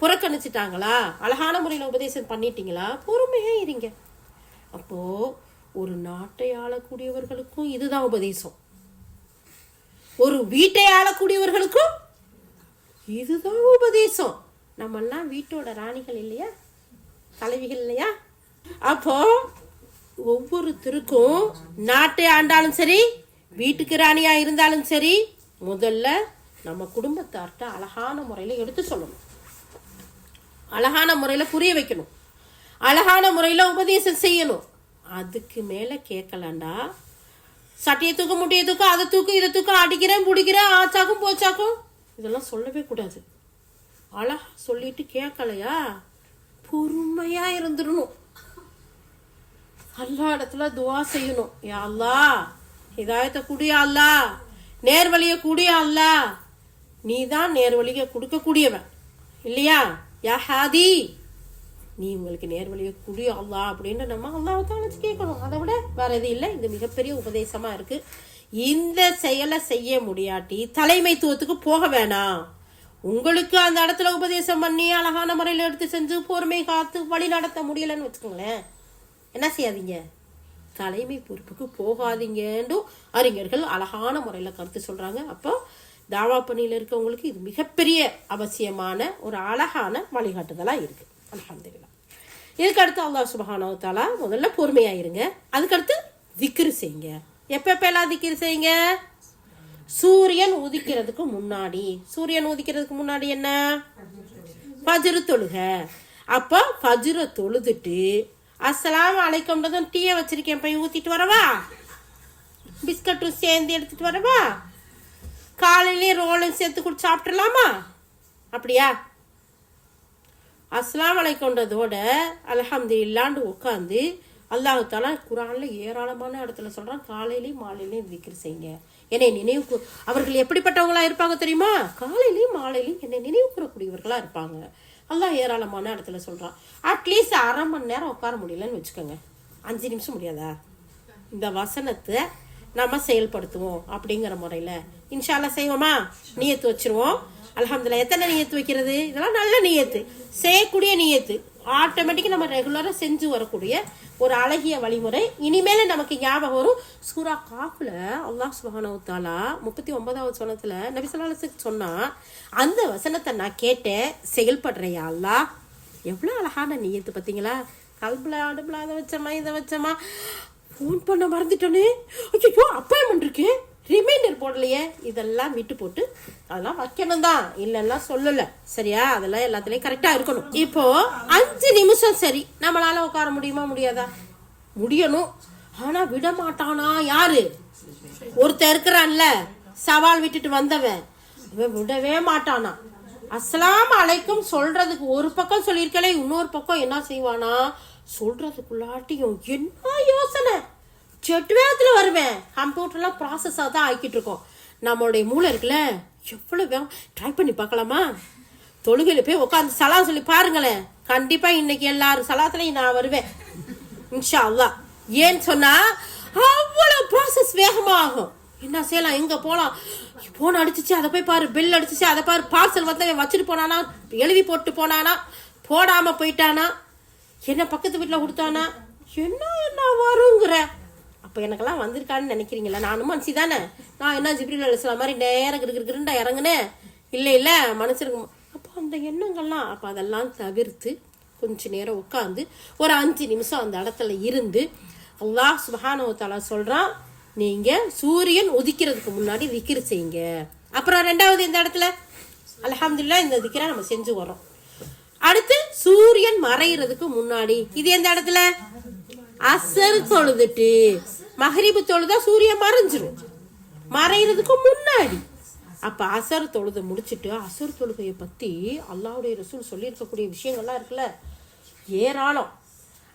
புறக்கணிச்சிட்டாங்களா, அழகான முறையில் உபதேசம் பண்ணிட்டீங்களா, பொறுமையாக இருங்க. அப்போது ஒரு நாட்டை ஆளக்கூடியவர்களுக்கும் இதுதான் உபதேசம், ஒரு வீட்டை ஆளக்கூடியவர்களுக்கும் இதுதான் உபதேசம். நம்மெல்லாம் வீட்டோட ராணிகள் இல்லையா, தலைவிகள் இல்லையா? அப்போ ஒவ்வொருத்தருக்கும் நாட்டை ஆண்டாலும் சரி, வீட்டுக்கு ராணியா இருந்தாலும் சரி, முதல்ல நம்ம குடும்பத்தார்ட்ட அழகான முறையில் எடுத்து சொல்லணும், அழகான முறையில் புரிய வைக்கணும், அழகான முறையில் உபதேசம் செய்யணும். அதுக்கு மேலே கேட்கலாண்டா சட்டையை தூக்க, முட்டையை தூக்க, அதை தூக்கு, இதை தூக்க, அடிக்கிறேன் பிடிக்கிறேன், ஆச்சாக்கும் போச்சாக்கும், இதெல்லாம் சொல்லவே கூடாது. அழகா சொல்லிட்டு கேட்கலையா, பொறுமையா இருந்துடணும். அல்லா இடத்துல துவா செய்யணும், யா அல்லாஹ் ஹிதாயத்தை கூடிய அல்லாஹ், நேர்வழியை கூடிய அல்லாஹ், நீ தான் நேர்வழியை கொடுக்கக்கூடியவன் இல்லையா? யா ஹாதி, நீ உங்களுக்கு நேர்வழியை கூடிய அல்லாஹ் அப்படின்னு நம்ம அல்லாஹ் தான் கேட்கணும். அதை விட வேற எதுவும் இல்லை. இது மிகப்பெரிய உபதேசமா இருக்கு. இந்த செயலை செய்ய முடியாட்டி தலைமைத்துவத்துக்கு போக வேணாம். உங்களுக்கு அந்த இடத்துல உபதேசம் பண்ணி அழகான முறையில் எடுத்து செஞ்சு பொறுமை காத்து வழி நடத்த முடியலன்னு வச்சுக்கோங்களேன், என்ன செய்யாதீங்க, தலைமை பொறுப்புக்கு போகாதீங்கன்னு அறிஞர்கள் அழகான முறையில் கருத்து சொல்றாங்க. அப்போ தாவா பணியில் இருக்கவங்களுக்கு இது மிகப்பெரிய அவசியமான ஒரு அழகான வழிகாட்டுதலா இருக்கு. அல்ஹம்துலில்லாஹ். இதுக்கு அடுத்து அல்லாஹ் சுப்ஹானஹு வ தஆலா முதல்ல பொறுமையா இருங்க. அதுக்கடுத்து திக்ர் செய்யுங்க. எப்பெல்லாம் திக்ர் செய்யுங்க? சூரியன் உதிக்கிறதுக்கு முன்னாடி. சூரியன் உதிக்கிறதுக்கு முன்னாடி என்ன? ஃபஜ்ர் தொழுக. அப்போ ஃபஜ்ரை தொழுதுட்டு அஸ்ஸலாமு அலைக்கும்ன்றதும் டீயை வச்சிருக்கேன், போய் ஊத்திட்டு வரவா, பிஸ்கட்டும் சேர்ந்து எடுத்துட்டு வரவா, காலையிலேயே ரோலும் சேர்த்து குடிச்சு சாப்பிட்றலாமா? அப்படியா? அஸ்ஸலாமு அலைக்கும்ன்றதோட அல்ஹம்துலில்லாஹ்னு உட்காந்து அல்லாஹ் தஆலா குர்ஆன்ல ஏராளமான இடத்துல சொல்றான், காலையிலையும் மாலையிலையும் திக்ர் செய்யுங்க. என்னை நினைவு, அவர்கள் எப்படிப்பட்டவங்களா இருப்பாங்க தெரியுமா? காலையிலையும் மாலையிலையும் என்னை நினைவு கூறக்கூடியவர்களா இருப்பாங்க. அல்லாஹ் ஏராளமான இடத்துல சொல்றான். அட்லீஸ்ட் 1/2 மணி நேரம் உட்கார முடியலன்னு வச்சுக்கோங்க, 5 நிமிஷம் முடியாதா? இந்த வசனத்தை நம்ம செயல்படுத்துவோம் அப்படிங்கிற முறையில் இன்ஷா அல்லாஹ் செய்வோமா? நியத்து வச்சிருவோம். அல்ஹம்துலில்லாஹ். எத்தனை நியத்து வைக்கிறது? இதெல்லாம் நல்ல நியத்து, செய்யக்கூடிய நியத்து. ஆட்டோமேட்டிக்காக நம்ம ரெகுலராக செஞ்சு வரக்கூடிய ஒரு அழகிய வழிமுறை. இனிமேல் நமக்கு ஞாபகம் வரும். சூரா காஃப்ல அல்லாஹ் சுப்ஹானஹு வ தஆலா 39வது வசனத்துல நபி ஸல்லல்லாஹு அலைஹி வஸல்லம் சொன்னா, அந்த வசனத்தை நான் கேட்டேன், செயல்படுறையா அல்லாஹ். எவ்வளோ அழகான நியத்து பார்த்தீங்களா? கல்புல அடுப்புல அதை வச்சோமா இதை வச்சோமா, ஃபோன் பண்ண மறந்துட்டோன்னு, ஐயோ அப்பாயின்மெண்ட் இருக்கு, ரிமைண்டர் போடலையே, இதெல்லாம் விட்டு போட்டு அதெல்லாம் வைக்கணும் தான், இல்லைன்னா சொல்லலை. சரியா? அதெல்லாம் எல்லாத்துலேயும் கரெக்டாக இருக்கணும். இப்போ 5 நிமிஷம் சரி, நம்மளால உட்கார முடியுமா? முடியாதா? முடியணும். ஆனால் விட மாட்டானா? யாரு? ஒருத்தர் இருக்கிறான்ல, சவால் விட்டுட்டு வந்தவன், அவன் விடவே மாட்டானா. அஸ்ஸலாமு அலைக்கும் சொல்றதுக்கு ஒரு பக்கம் சொல்லியிருக்கலே, இன்னொரு பக்கம் என்ன செய்வானா, சொல்றதுக்குள்ளாட்டியும் என்ன யோசனை, செட்டு வேகத்தில் வருவேன். கம்ப்யூட்டர்லாம் ப்ராசஸாக தான் ஆக்கிட்டு இருக்கோம். நம்மளுடைய மூளை இருக்குல்ல, எவ்வளோ வேகம். ட்ரை பண்ணி பார்க்கலாமா? தொழுகையில் போய் உட்காந்து சலாம் சொல்லி பாருங்களேன். கண்டிப்பாக இன்னைக்கு எல்லாரும் சலாத்துலையும் நான் வருவேன் இன்ஷா அல்லாஹ். ஏன்னு சொன்னால் அவ்வளோ ப்ராசஸ் வேகமாக ஆகும். என்ன செய்யலாம், எங்கே போகலாம், ஃபோன் அடிச்சிச்சு அதை போய் பாரு, பெல் அடிச்சிச்சு அதை பாரு, பார்சல் வந்து வச்சுட்டு போனானா, எழுதி போட்டு போனானா, போடாமல் போயிட்டானா, என்ன பக்கத்து வீட்டில் கொடுத்தானா, என்ன வருங்கிற. அப்போ எனக்கெல்லாம் வந்திருக்கான்னு நினைக்கிறீங்களா? நானும் மனுஷி தானே. நான் என்ன ஜிப்ரீல் அலைஹிஸ்ஸலாம் மாதிரி நேரம் கிருண்டா இறங்குனேன்? இல்லை மனுஷனுக்கு. அப்போ அந்த எண்ணங்கள்லாம், அப்போ அதெல்லாம் தவிர்த்து கொஞ்சம் நேரம் உட்காந்து ஒரு 5 நிமிஷம் அந்த இடத்துல இருந்து அல்லாஹ் சுப்ஹானஹு வ தஆலா சொல்கிறான், நீங்கள் சூரியன் உதிக்கிறதுக்கு முன்னாடி திக்ர் செய்யுங்க. அப்புறம் 2வது இந்த இடத்துல அல்ஹம்துலில்லாஹ் இந்த திக்ரை நம்ம செஞ்சு வரோம். அடுத்து சூரியன் மறைகிறதுக்கு முன்னாடி, இது எந்த இடத்துல? அசர் தொழுதுட்டு மஹ்ரிபு தொழுதா சூரியன் மறைஞ்சிரும், மறைகிறதுக்கு முன்னாடி. அப்போ அசர் தொழுதை முடிச்சுட்டு, அசர் தொழுகையை பற்றி அல்லாஹ்வுடைய ரசூல் சொல்லியிருக்கக்கூடிய விஷயங்கள்லாம் இருக்குல்ல, ஏராளம்.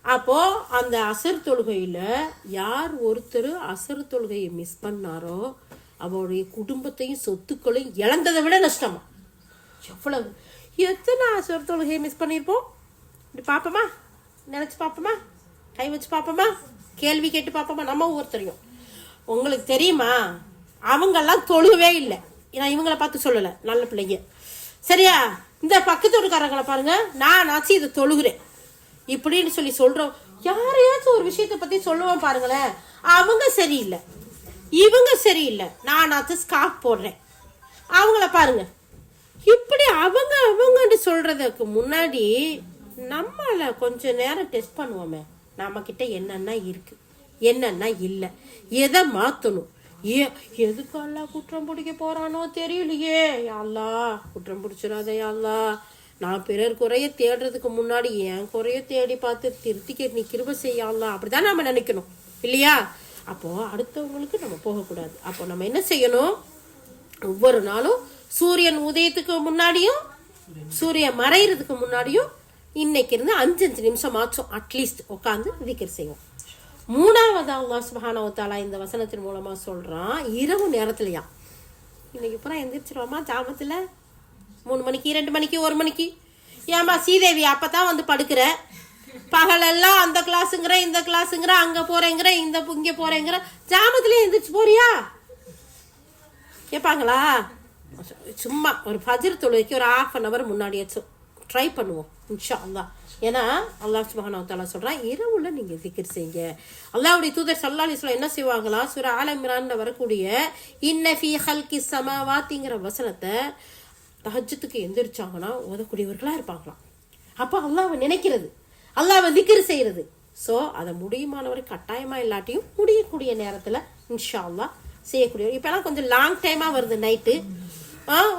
அப்போது அந்த அசர் தொழுகையில் யார் ஒருத்தர் அசர் தொழுகையை மிஸ் பண்ணாரோ அவருடைய குடும்பத்தையும் சொத்துக்களையும் இழந்ததை விட நஷ்டமா. எவ்வளவு, எத்தனை அசர் தொழுகையை மிஸ் பண்ணியிருப்போம்? இப்படி பார்ப்போமா? நினச்சி பார்ப்போமா? கை வச்சு பார்ப்போமா? கேள்வி கேட்டு பார்ப்போமா? நம்ம ஒவ்வொருத்தரையும். உங்களுக்கு தெரியுமா, அவங்கெல்லாம் தொழுகவே இல்லை. நான் இவங்களை பார்த்து சொல்லலை, நல்ல பிள்ளைங்க. சரியா? இந்த பக்கத்து வீட்டுக்காரங்களை பாருங்க, நானாச்சு இதை தொழுகிறேன் இப்படின்னு சொல்லி சொல்கிறோம். யாரையாச்சும் ஒரு விஷயத்தை பற்றி சொல்லுவோம் பாருங்களேன், அவங்க சரியில்லை, இவங்க சரியில்லை, நானாச்சும் ஸ்கார்ஃப் போடுறேன், அவங்கள பாருங்க. இப்படி அவங்கன்னு சொல்கிறதுக்கு முன்னாடி நம்மளை கொஞ்சம் நேரம் டெஸ்ட் பண்ணுவோமே. நம்மக்கிட்ட என்னென்ன இருக்குது, என்னென்ன இல்லை, எதை மாற்றணும், எதுக்கெல்லாம் குற்றம் பிடிக்க போகிறானோ தெரியலையே. யாழ்லா குற்றம் பிடிச்சிடாத யாழ்லா. நான் பிறர் குறைய தேடுறதுக்கு முன்னாடி என் குறைய தேடி பார்த்து திருத்திக்க நீ கிருபை செய்யலாம். அப்படிதான் நம்ம நினைக்கணும் இல்லையா? அப்போது அடுத்தவங்களுக்கு நம்ம போகக்கூடாது. அப்போ நம்ம என்ன செய்யணும், ஒவ்வொரு நாளும் சூரியன் உதயத்துக்கு முன்னாடியும் சூரியன் மறைகிறதுக்கு முன்னாடியும் இன்னைக்கு இருந்து 5 நிமிஷம் ஆச்சும் அட்லீஸ்ட் உட்காந்து திக்ர் செய்வோம். 3வது அல்லாஹ் சுப்ஹானஹு வ தஆலா இந்த வசனத்தின் மூலமா சொல்றான், இரவு நேரத்துலயா. இன்னைக்கு பூரா எந்திரிச்சிருவோமா ஜாமத்துல 3 மணிக்கு 2 மணிக்கு 1 மணிக்கு. ஏமா ஸ்ரீதேவி அப்பதான் வந்து படுக்கிற, பகலெல்லாம் அந்த கிளாஸுங்கிற இந்த கிளாஸுங்கிற, அங்க போறேங்கிற இங்க போறேங்கிற, ஜாமத்துல எந்திரிச்சு போறியா கேட்பாங்களா? சும்மா ஒரு ஃபஜ்ர் தொழுகைக்கு ஒரு 1/2 hour முன்னாடியாச்சும் ட்ரை பண்ணுவோம் இன்ஷா அல்லாஹ். ஏன்னா அல்லாஹ் சுப்ஹானஹு வ தஆலா சொல்றான், இரவுல நீங்க திக்ர் செய்யுங்க. அல்லாஹ்வுடைய தூதர் ஸல்லல்லாஹு அலைஹி வஸல்லம் என்ன செய்வாங்களா, சூரா ஆல இம்ரான்ல வரக்கூடிய இன்ன ஃபீ ஹல்கி ஸமாவாத்திங்கிற வசனத்தை தஹஜ்ஜுதுக்கு எந்திரிச்சாங்கன்னா ஓதக்கூடியவர்களா இருப்பாங்களாம். அப்போ அல்லாஹ்வை நினைக்கிறது, அல்லாஹ்வை திக்ர் செய்யறது. ஸோ அதை முடியுமானவரை கட்டாயமா இல்லாட்டியும் முடியக்கூடிய நேரத்துல இன்ஷா அல்லாஹ் செய்யக்கூடிய. இப்பெல்லாம் கொஞ்சம் லாங் டைமா வருது நைட்டு.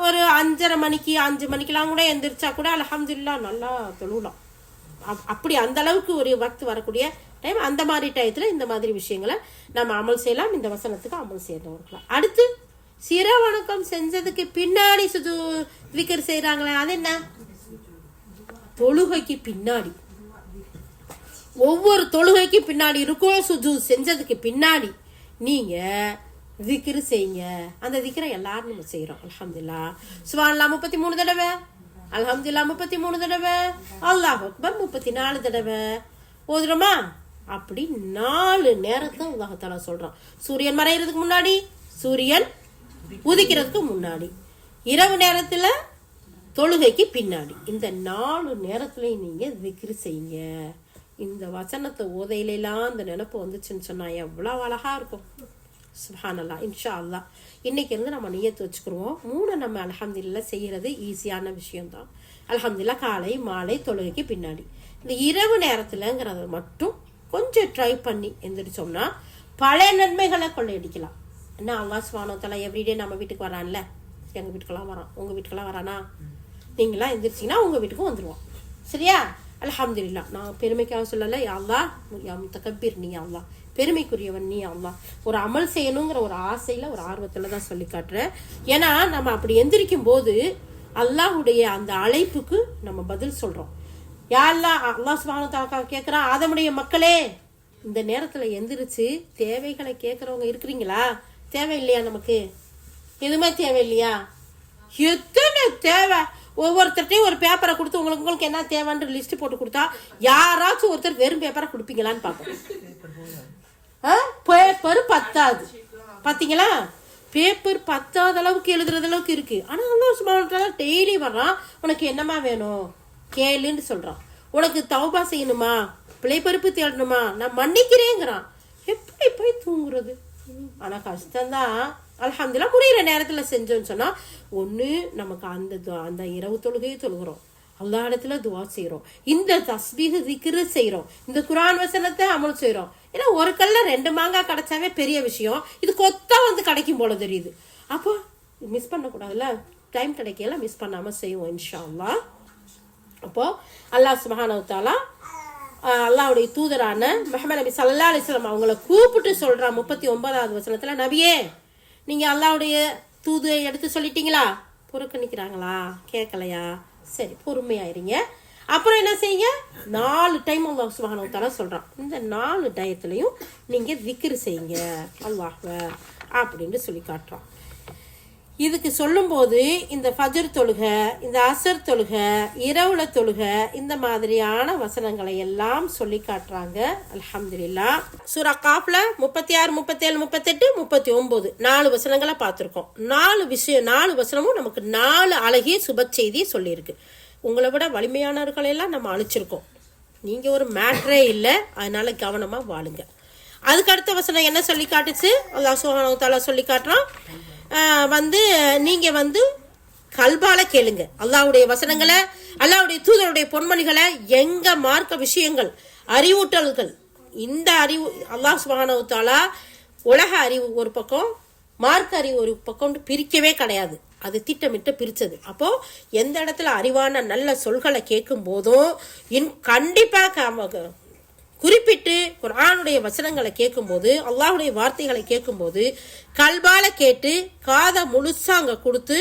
ஒரு 5:30 மணிக்கு 5 மணிக்கெல்லாம் கூட எந்திரிச்சா கூட அல்ஹம்துலில்லாஹ் நல்லா தொழுலாம். அப்படி அந்த அளவுக்கு ஒரு வக்த் வரக்கூடிய டைம். அந்த மாதிரி டயத்தில் இந்த மாதிரி விஷயங்களை நம்ம அமல் செய்யலாம். இந்த வசனத்துக்கு அமல் செய்யறவர்களா. அடுத்து சிர வணக்கம் செஞ்சதுக்கு பின்னாடி திக்ர் செய்யறாங்களே, அது என்ன? தொழுகைக்கு பின்னாடி, ஒவ்வொரு தொழுகைக்கு பின்னாடி ருக்கூ சுஜூத் செஞ்சதுக்கு பின்னாடி நீங்க திக்ர் செய்யுங்க. அந்த திக்ரை எல்லாரும் நம்ம செய்யறோம். அல்ஹம்துலில்லாஹ் சுப்ஹானல்லாஹ் 33 தடவை, அல்ஹம்துலில்லாஹ் 33 தடவை, அல்லாஹ் அக்பர் 34 தடவை ஓதுறோமா? அப்படி 4 நேரத்தை அல்லாஹ் தஆலா சொல்றான். சூரியன் மறைகிறதுக்கு முன்னாடி, சூரியன் உதிக்கிறதுக்கு முன்னாடி, இரவு நேரத்துல, தொழுகைக்கு பின்னாடி. இந்த 4 நேரத்துலயும் நீங்க திக்ர் செய்யுங்க. இந்த வசனத்தை ஓதையிலாம் இந்த நினைப்பு வந்துச்சுன்னு சொன்னா எவ்வளவு அழகா இருக்கும். சுப்ஹானல்லாஹ். இன்ஷா அல்லாஹ் இன்னைக்கு இருந்து நம்ம நியத்து வச்சுக்கிருவோம். 3 நம்ம அல்ஹம்துலில்லாஹ் செய்யறது ஈஸியான விஷயம்தான். அல்ஹம்துலில்லாஹ் காலை மாலை தொழுகைக்கு பின்னாடி. இந்த இரவு நேரத்துலங்கிறத மட்டும் கொஞ்சம் ட்ரை பண்ணி எந்திரிச்சோம்னா பல நன்மைகளை கொள்ளையடிக்கலாம். என்ன அல்லாஹ் சுப்ஹானஹு வ தஆலா எவ்ரிடே நம்ம வீட்டுக்கு வரான்ல, எங்க வீட்டுக்கெல்லாம் வரான், உங்க வீட்டுக்கெல்லாம் வரானா? நீங்களாம் எந்திரிச்சிங்கன்னா உங்க வீட்டுக்கும் வந்துடுவோம். சரியா? அல்ஹம்துலில்லாஹ். நான் பெருமைக்காக சொல்லலை. யா அல்லாஹ் யா முத்தகப்பீர், நீ அல்லாஹ் பெருமைக்குரியவன், நீ அல்லாஹ். ஒரு அமல் செய்யணுங்கிற ஒரு ஆசையில ஒரு ஆர்வத்துல தான் சொல்லி காட்டுறேன். ஏன்னா நம்ம அப்படி எந்திரிக்கும் போது அல்லாஹுடைய அந்த அழைப்புக்கு நம்ம பதில் சொல்றோம். யா அல்லாஹ், அல்லாஹ் சுப்ஹானஹு வ தஆலா கேட்கிறான், ஆதமுடைய மக்களே, இந்த நேரத்துல எந்திரிச்சு தேவைகளை கேட்கறவங்க இருக்கிறீங்களா? தேவை இல்லையா? நமக்கு எதுவுமே தேவை இல்லையா? எத்தனை தேவை! ஒவ்வொருத்தர்ட்டையும் ஒரு பேப்பரை கொடுத்து உங்களுக்கு என்ன தேவைன்னு லிஸ்ட் போட்டு கொடுத்தா யாராச்சும் ஒருத்தர் வெறும் பேப்பரை கொடுப்பீங்களான்னு பார்ப்போம். பேப்பர் பத்தாது. பாத்தீங்களா? பேப்பர் பத்தாத அளவுக்கு எழுதுறது அளவுக்கு இருக்கு. ஆனா அல்லாஹ் சுப்ஹானஹு வ தஆலா டெய்லி வர்றான், உனக்கு என்னமா வேணும் கேளுன்னு சொல்றான். உனக்கு தௌபா செய்யணுமா, பிழை பொறுப்பு தேடணுமா, நான் மன்னிக்கிறேங்கிறான். எப்படி போய் தூங்குறது? ஆனா கஷ்டம்தான். அல்ஹம்துலில்லாஹ் முடிகிற நேரத்துல செஞ்சோம்னு சொன்னா ஒண்ணு நமக்கு அந்த இரவு தொழுகையை தொழுகிறோம், அல்லாஹ் இடத்துல துவா செய்யறோம், இந்த தஸ்பீஹ் திக்ர் செய்யறோம், இந்த குர்ஆன் வசனத்தை அமல் செய்யறோம். ஏன்னா ஒரு கல்ல 2 மாங்காய் கிடைச்சாவே பெரிய விஷயம். இது கொத்தா வந்து கிடைக்கும் போல தெரியுது. அப்போ மிஸ் பண்ணக்கூடாதுல்ல, டைம் கிடைக்கல மிஸ் பண்ணாம செய்வோம் இன்ஷா அல்லாஹ். அப்போ அல்லாஹ் சுப்ஹானஹு வ தஆலா அல்லாஹ்வுடைய தூதரான முஹம்மது நபி ஸல்லல்லாஹு அலைஹி வஸல்லம் அவங்கள கூப்பிட்டு சொல்றான் 39வது வசனத்துல, நபியே நீங்க அல்லாஹ்வுடைய தூது எடுத்து சொல்லிட்டீங்களா? புறக்கணிக்கிறாங்களா? கேட்கலையா? சரி, பொறுமையாயிருங்க. அப்புறம் என்ன செய்யுங்க? 4 டைம் அல்லாஹ் சுப்ஹானஹு வ தஆலா சொல்றான், இந்த 4 டயத்துலயும் நீங்க திக்ர் செய்யுங்க அல்லாஹ்வ அப்படின்னு சொல்லி காட்டுறான். இதுக்கு சொல்லும் போது இந்த ஃபஜ்ர் தொழுகை, இந்த அசர் தொழுகை, இரவுல தொழுகை, இந்த மாதிரியான வசனங்களை எல்லாம் சொல்லி காட்டுறாங்க. அல்ஹம்துலில்லாஹ். சூரா காஃப்ல 36, 37, 38, 39 4 வசனங்களை பார்த்திருக்கோம். 4 வசனமும் நமக்கு 4 அழகிய சுப செய்தி சொல்லியிருக்கு. உங்களை விட வலிமையானவர்களை எல்லாம் நம்ம அழிச்சிருக்கோம். நீங்க ஒரு மேட்ரே இல்லை, அதனால கவனமா வாழுங்க. அதுக்கு அடுத்த வசனம் என்ன சொல்லி காட்டுச்சு? அல்லாஹ் சுப்ஹானஹு வ தஆலா சொல்லி காட்டுறான், நீங்க கல்பால கேளுங்க அல்லாஹ்வுடைய வசனங்களை, அல்லாஹ்வுடைய தூதருடைய பொன்மொழிகளை, எங்க மார்க்க விஷயங்கள், அறிவூட்டல்கள். இந்த அறிவு அல்லாஹ் சுப்ஹானஹு வ தஆலா உலக அறிவு ஒரு பக்கம், மார்க்க அறிவு ஒரு பக்கம் பிரிக்கவே கிடையாது. அது திட்டமிட்டு பிரிச்சது. அப்போ எந்த இடத்துல அறிவான நல்ல சொல்களை கேட்கும் போதும் கண்டிப்பா குறிப்பிட்டு குர்ஆனுடைய வசனங்களை கேட்கும்போது, அல்லாஹ்வுடைய வார்த்தைகளை கேட்கும்போது கல்பால கேட்டு காதை முழுசா அங்க கொடுத்து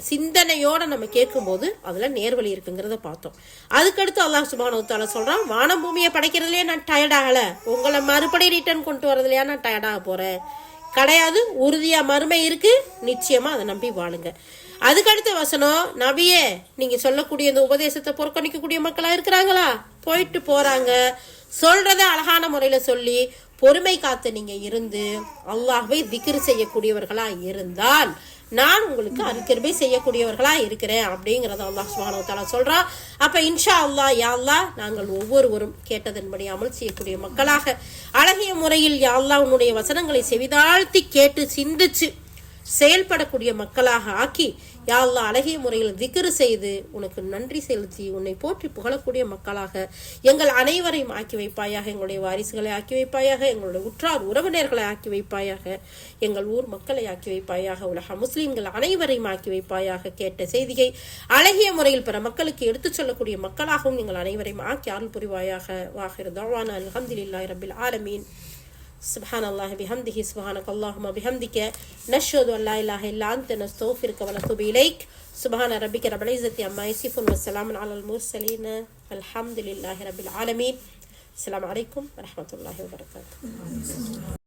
சிந்தனையோட நம்ம கேட்கும்போது அதுல நேர்வழி இருக்குங்கிறத பார்த்தோம். அதுக்கடுத்து அல்லாஹ் சுப்ஹானஹு வ தஆலா சொல்றான், வானம் பூமியை படைக்கிறதுலயே நான் டயர்ட் ஆகல, உங்களை மறுபடியும் ரிட்டர்ன் கொண்டு வரதுலயா நான் டயர்டாக போறேன் கிடையாது. உறுதியா மறுமை இருக்கு, நிச்சயமா அதை நம்பி வாழுங்க. அதுக்கடுத்த வசனம், நபியே நீங்க சொல்லக்கூடிய இந்த உபதேசத்தை புறக்கணிக்கக்கூடிய மக்களா இருக்கிறாங்களா? போயிட்டு போறாங்க. சொல்றத அழகான முறையில சொல்லி பொறுமை காத்து நீங்க இருந்து அல்லாஹ்வை திக்ர் செய்யக்கூடியவர்களா இருந்தால் நான் உங்களுக்கு அருக்கிருபை செய்யக்கூடியவர்களா இருக்கிறேன் அப்படிங்கறத அல்லாஹ் சுப்ஹானஹு வ தஆலா சொல்றான். அப்ப இன்ஷா அல்லாஹ், யா அல்லாஹ், நாங்கள் ஒவ்வொருவரும் கேட்டதன்படி அமல் செய்யக்கூடிய மக்களாக அழகிய முறையில் யா அல்லாஹ் உன்னுடைய வசனங்களை செவிதாழ்த்தி கேட்டு சிந்திச்சு செயல்படக்கூடிய மக்களாக ஆக்கி, யா அல்லாஹ் அழகிய முறையில் திக்ர் செய்து உனக்கு நன்றி செலுத்தி உன்னை போற்றி புகழக்கூடிய மக்களாக எங்கள் அனைவரையும் ஆக்கி வைப்பாயாக. எங்களுடைய வாரிசுகளை ஆக்கி வைப்பாயாக, எங்களுடைய உற்றார் உறவினர்களை ஆக்கி வைப்பாயாக, எங்கள் ஊர் மக்களை ஆக்கி வைப்பாயாக, உலக முஸ்லிம்கள் அனைவரையும் ஆக்கி வைப்பாயாக. கேட்ட செய்தியை அழகிய முறையில் பிற மக்களுக்கு எடுத்துச் சொல்லக்கூடிய மக்களாகவும் எங்கள் அனைவரையும் ஆக்கி அருள் புரிவாயாக. வாஹிர் தஅவானா அல்ஹம்துலில்லாஹி ரப்பில் ஆலமீன். سبحان الله بحمده سبحانك اللهم بحمدك نشهد أن لا إله إلا أنت نستغفرك ونتوب إليك. سبحان ربك رب العزة عما يصفون والسلام على المرسلين الحمد لله رب العالمين. السلام عليكم ورحمة الله وبركاته.